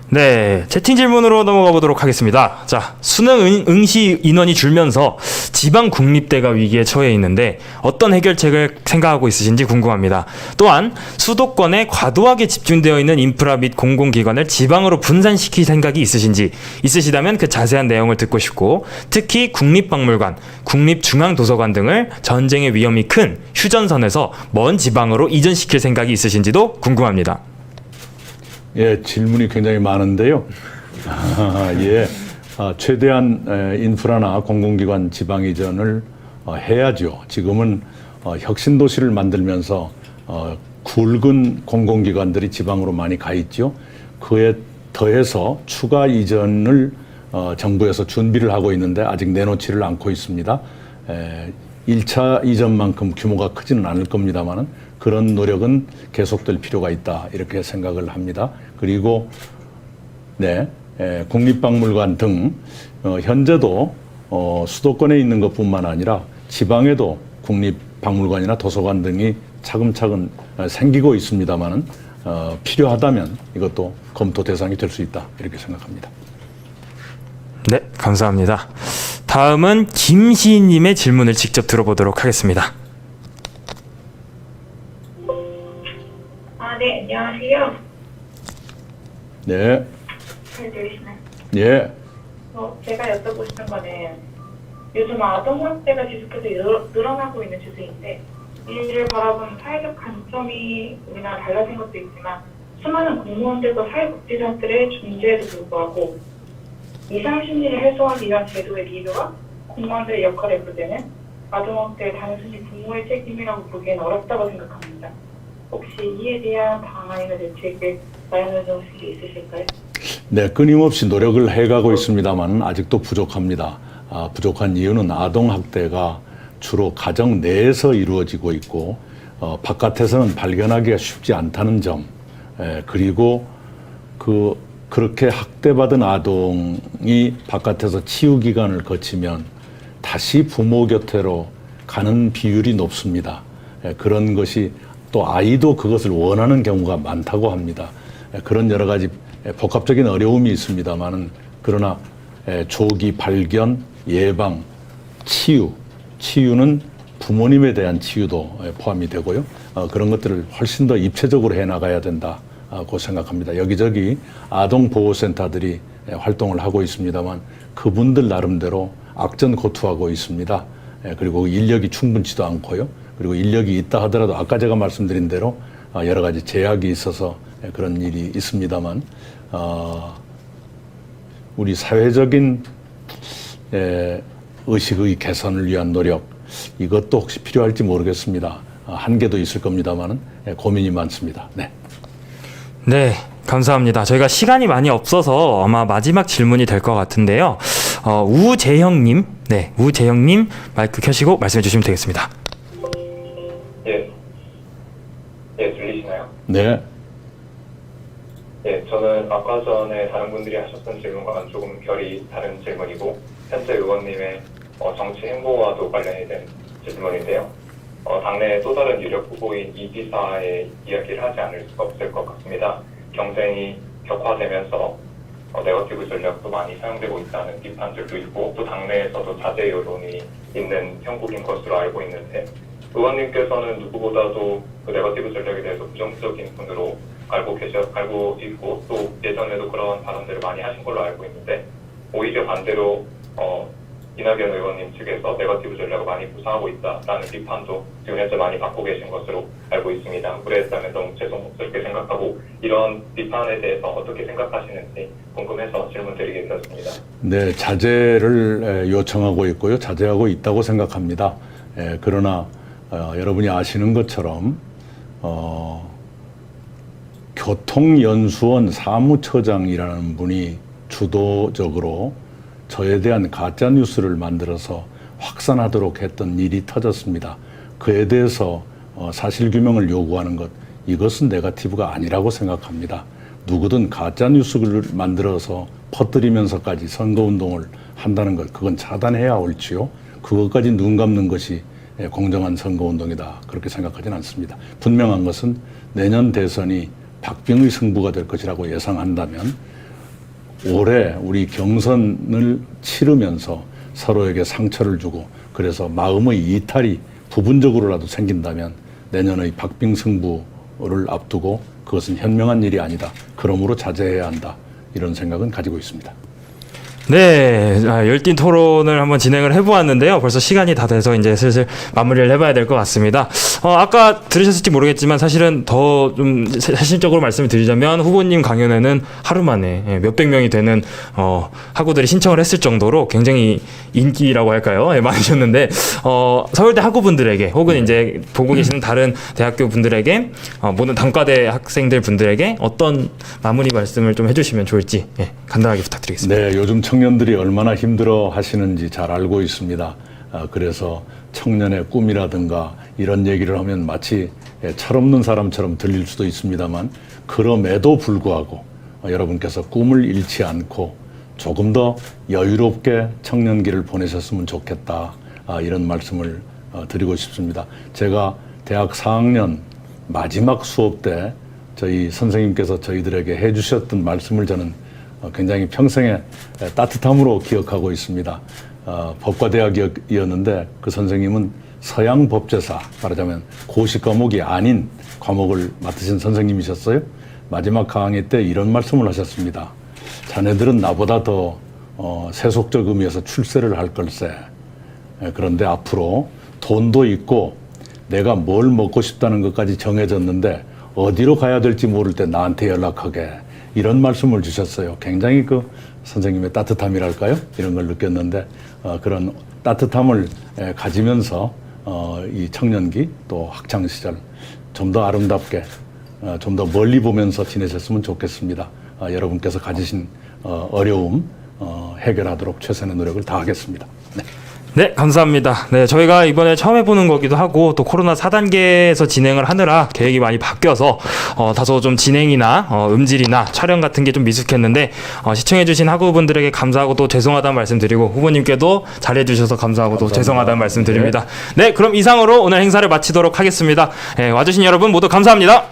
네, 채팅 질문으로 넘어가 보도록 하겠습니다. 자, 수능 응시 인원이 줄면서 지방 국립대가 위기에 처해 있는데 어떤 해결책을 생각하고 있으신지 궁금합니다. 또한 수도권에 과도하게 집중되어 있는 인프라 및 공공기관을 지방으로 분산시킬 생각이 있으시다면 그 자세한 내용을 듣고 싶고, 특히 국립박물관, 국립중앙도서관 등을 전쟁의 위험이 큰 휴전선에서 먼 지방으로 이전시킬 생각이 있으신지도 궁금합니다. 예, 질문이 굉장히 많은데요. 예, 최대한 인프라나 공공기관 지방 이전을 해야죠. 지금은 혁신도시를 만들면서 굵은 공공기관들이 지방으로 많이 가 있죠. 그에 더해서 추가 이전을 정부에서 준비를 하고 있는데 아직 내놓지를 않고 있습니다. 1차 이전만큼 규모가 크지는 않을 겁니다만은 그런 노력은 계속될 필요가 있다, 이렇게 생각을 합니다. 그리고 국립박물관 등 현재도 수도권에 있는 것뿐만 아니라 지방에도 국립박물관이나 도서관 등이 차근차근 생기고 있습니다만은 필요하다면 이것도 검토 대상이 될 수 있다, 이렇게 생각합니다. 네, 감사합니다. 다음은 김시인님의 질문을 직접 들어보도록 하겠습니다. 네, 안녕하세요. 네. 잘 들리시나요? 예. 제가 여쭤보고 싶은 거는 요즘 아동학대가 지속해서 늘어나고 있는 주제인데, 이를 바라보는 사회적 관점이 우리나라 달라진 것도 있지만 수많은 공무원들과 사회복지사들의 존재에도 불구하고 이상심리를 해소하기 위한 제도의 리더가 공무원들의 역할에 볼 때는 아동학대를 단순히 부모의 책임이라고 보기엔 어렵다고 생각합니다. 혹시 이에 대한 방안이나 대책을 마련해 주실 수 있으실까요? 네, 끊임없이 노력을 해가고 있습니다만 아직도 부족합니다. 부족한 이유는 아동학대가 주로 가정 내에서 이루어지고 있고 바깥에서는 발견하기가 쉽지 않다는 점, 그리고 그렇게 학대받은 아동이 바깥에서 치유기간을 거치면 다시 부모 곁으로 가는 비율이 높습니다. 그런 것이 또 아이도 그것을 원하는 경우가 많다고 합니다. 그런 여러 가지 복합적인 어려움이 있습니다만은, 그러나 조기 발견, 예방, 치유는 부모님에 대한 치유도 포함이 되고요. 그런 것들을 훨씬 더 입체적으로 해나가야 된다고 생각합니다. 여기저기 아동보호센터들이 활동을 하고 있습니다만 그분들 나름대로 악전고투하고 있습니다. 그리고 인력이 충분치도 않고요. 그리고 인력이 있다 하더라도 아까 제가 말씀드린 대로 여러 가지 제약이 있어서 그런 일이 있습니다만, 우리 사회적인 의식의 개선을 위한 노력, 이것도 혹시 필요할지 모르겠습니다. 한계도 있을 겁니다만은 고민이 많습니다. 네. 네, 감사합니다. 저희가 시간이 많이 없어서 아마 마지막 질문이 될 것 같은데요. 우재형님, 네, 우재형님 마이크 켜시고 말씀해 주시면 되겠습니다. 예, 들리시나요? 네. 예, 저는 아까 전에 다른 분들이 하셨던 질문과는 조금 결이 다른 질문이고, 현재 의원님의 정치 행보와도 관련된 질문인데요. 당내 또 다른 유력 후보인 이기사의 이야기를 하지 않을 수가 없을 것 같습니다. 경쟁이 격화되면서 네거티브 전략도 많이 사용되고 있다는 비판들도 있고, 또 당내에서도 자제 여론이 있는 형국인 것으로 알고 있는데, 의원님께서는 누구보다도 그 네거티브 전략에 대해서 부정적인 분으로 알고 있고, 또 예전에도 그런 발언들을 많이 하신 걸로 알고 있는데, 오히려 반대로 이낙연 의원님 측에서 네거티브 전략을 많이 구사하고 있다라는 비판도 지금 현재 많이 받고 계신 것으로 알고 있습니다. 그랬다면 너무 죄송스럽게 생각하고, 이런 비판에 대해서 어떻게 생각하시는지 궁금해서 질문드리겠습니다. 네, 자제를 요청하고 있고요. 자제하고 있다고 생각합니다. 그러나 여러분이 아시는 것처럼 교통연수원 사무처장이라는 분이 주도적으로 저에 대한 가짜 뉴스를 만들어서 확산하도록 했던 일이 터졌습니다. 그에 대해서 사실규명을 요구하는 것, 이것은 네거티브가 아니라고 생각합니다. 누구든 가짜 뉴스를 만들어서 퍼뜨리면서까지 선거운동을 한다는 것, 그건 차단해야 옳지요. 그것까지 눈 감는 것이 공정한 선거운동이다, 그렇게 생각하지는 않습니다. 분명한 것은 내년 대선이 박빙의 승부가 될 것이라고 예상한다면 올해 우리 경선을 치르면서 서로에게 상처를 주고, 그래서 마음의 이탈이 부분적으로라도 생긴다면 내년의 박빙승부를 앞두고 그것은 현명한 일이 아니다. 그러므로 자제해야 한다. 이런 생각은 가지고 있습니다. 네, 열띤 토론을 한번 진행을 해보았는데요. 벌써 시간이 다 돼서 이제 슬슬 마무리를 해봐야 될 것 같습니다. 아까 들으셨을지 모르겠지만 사실은 더 좀 사실적으로 말씀을 드리자면 후보님 강연에는 하루 만에 몇백 명이 되는 학우들이 신청을 했을 정도로 굉장히 인기라고 할까요? 많으셨는데 서울대 학우분들에게 혹은 이제 보고 계시는 다른 대학교 분들에게 모든 단과대 학생들 분들에게 어떤 마무리 말씀을 좀 해주시면 좋을지 간단하게 부탁드리겠습니다. 네, 요즘 청년들이 얼마나 힘들어 하시는지 잘 알고 있습니다. 그래서 청년의 꿈이라든가 이런 얘기를 하면 마치 철없는 사람처럼 들릴 수도 있습니다만, 그럼에도 불구하고 여러분께서 꿈을 잃지 않고 조금 더 여유롭게 청년기를 보내셨으면 좋겠다, 이런 말씀을 드리고 싶습니다. 제가 대학 4학년 마지막 수업 때 저희 선생님께서 저희들에게 해주셨던 말씀을 저는 굉장히 평생의 따뜻함으로 기억하고 있습니다. 법과대학이었는데 그 선생님은 서양 법제사, 말하자면 고시 과목이 아닌 과목을 맡으신 선생님이셨어요. 마지막 강의 때 이런 말씀을 하셨습니다. 자네들은 나보다 더 세속적 의미에서 출세를 할 걸세. 그런데 앞으로 돈도 있고 내가 뭘 먹고 싶다는 것까지 정해졌는데 어디로 가야 될지 모를 때 나한테 연락하게, 이런 말씀을 주셨어요. 굉장히 그 선생님의 따뜻함이랄까요? 이런 걸 느꼈는데 그런 따뜻함을 가지면서 이 청년기 또 학창시절 좀 더 아름답게 좀 더 멀리 보면서 지내셨으면 좋겠습니다. 여러분께서 가지신 어려움 해결하도록 최선의 노력을 다하겠습니다. 네. 네, 감사합니다. 네, 저희가 이번에 처음 해보는 거기도 하고 또 코로나 4단계에서 진행을 하느라 계획이 많이 바뀌어서 다소 좀 진행이나 음질이나 촬영 같은 게 좀 미숙했는데 시청해주신 학우분들에게 감사하고 또 죄송하다는 말씀드리고 후보님께도 잘해주셔서 감사하고 또 죄송하다는 말씀드립니다. 네, 그럼 이상으로 오늘 행사를 마치도록 하겠습니다. 네, 와주신 여러분 모두 감사합니다.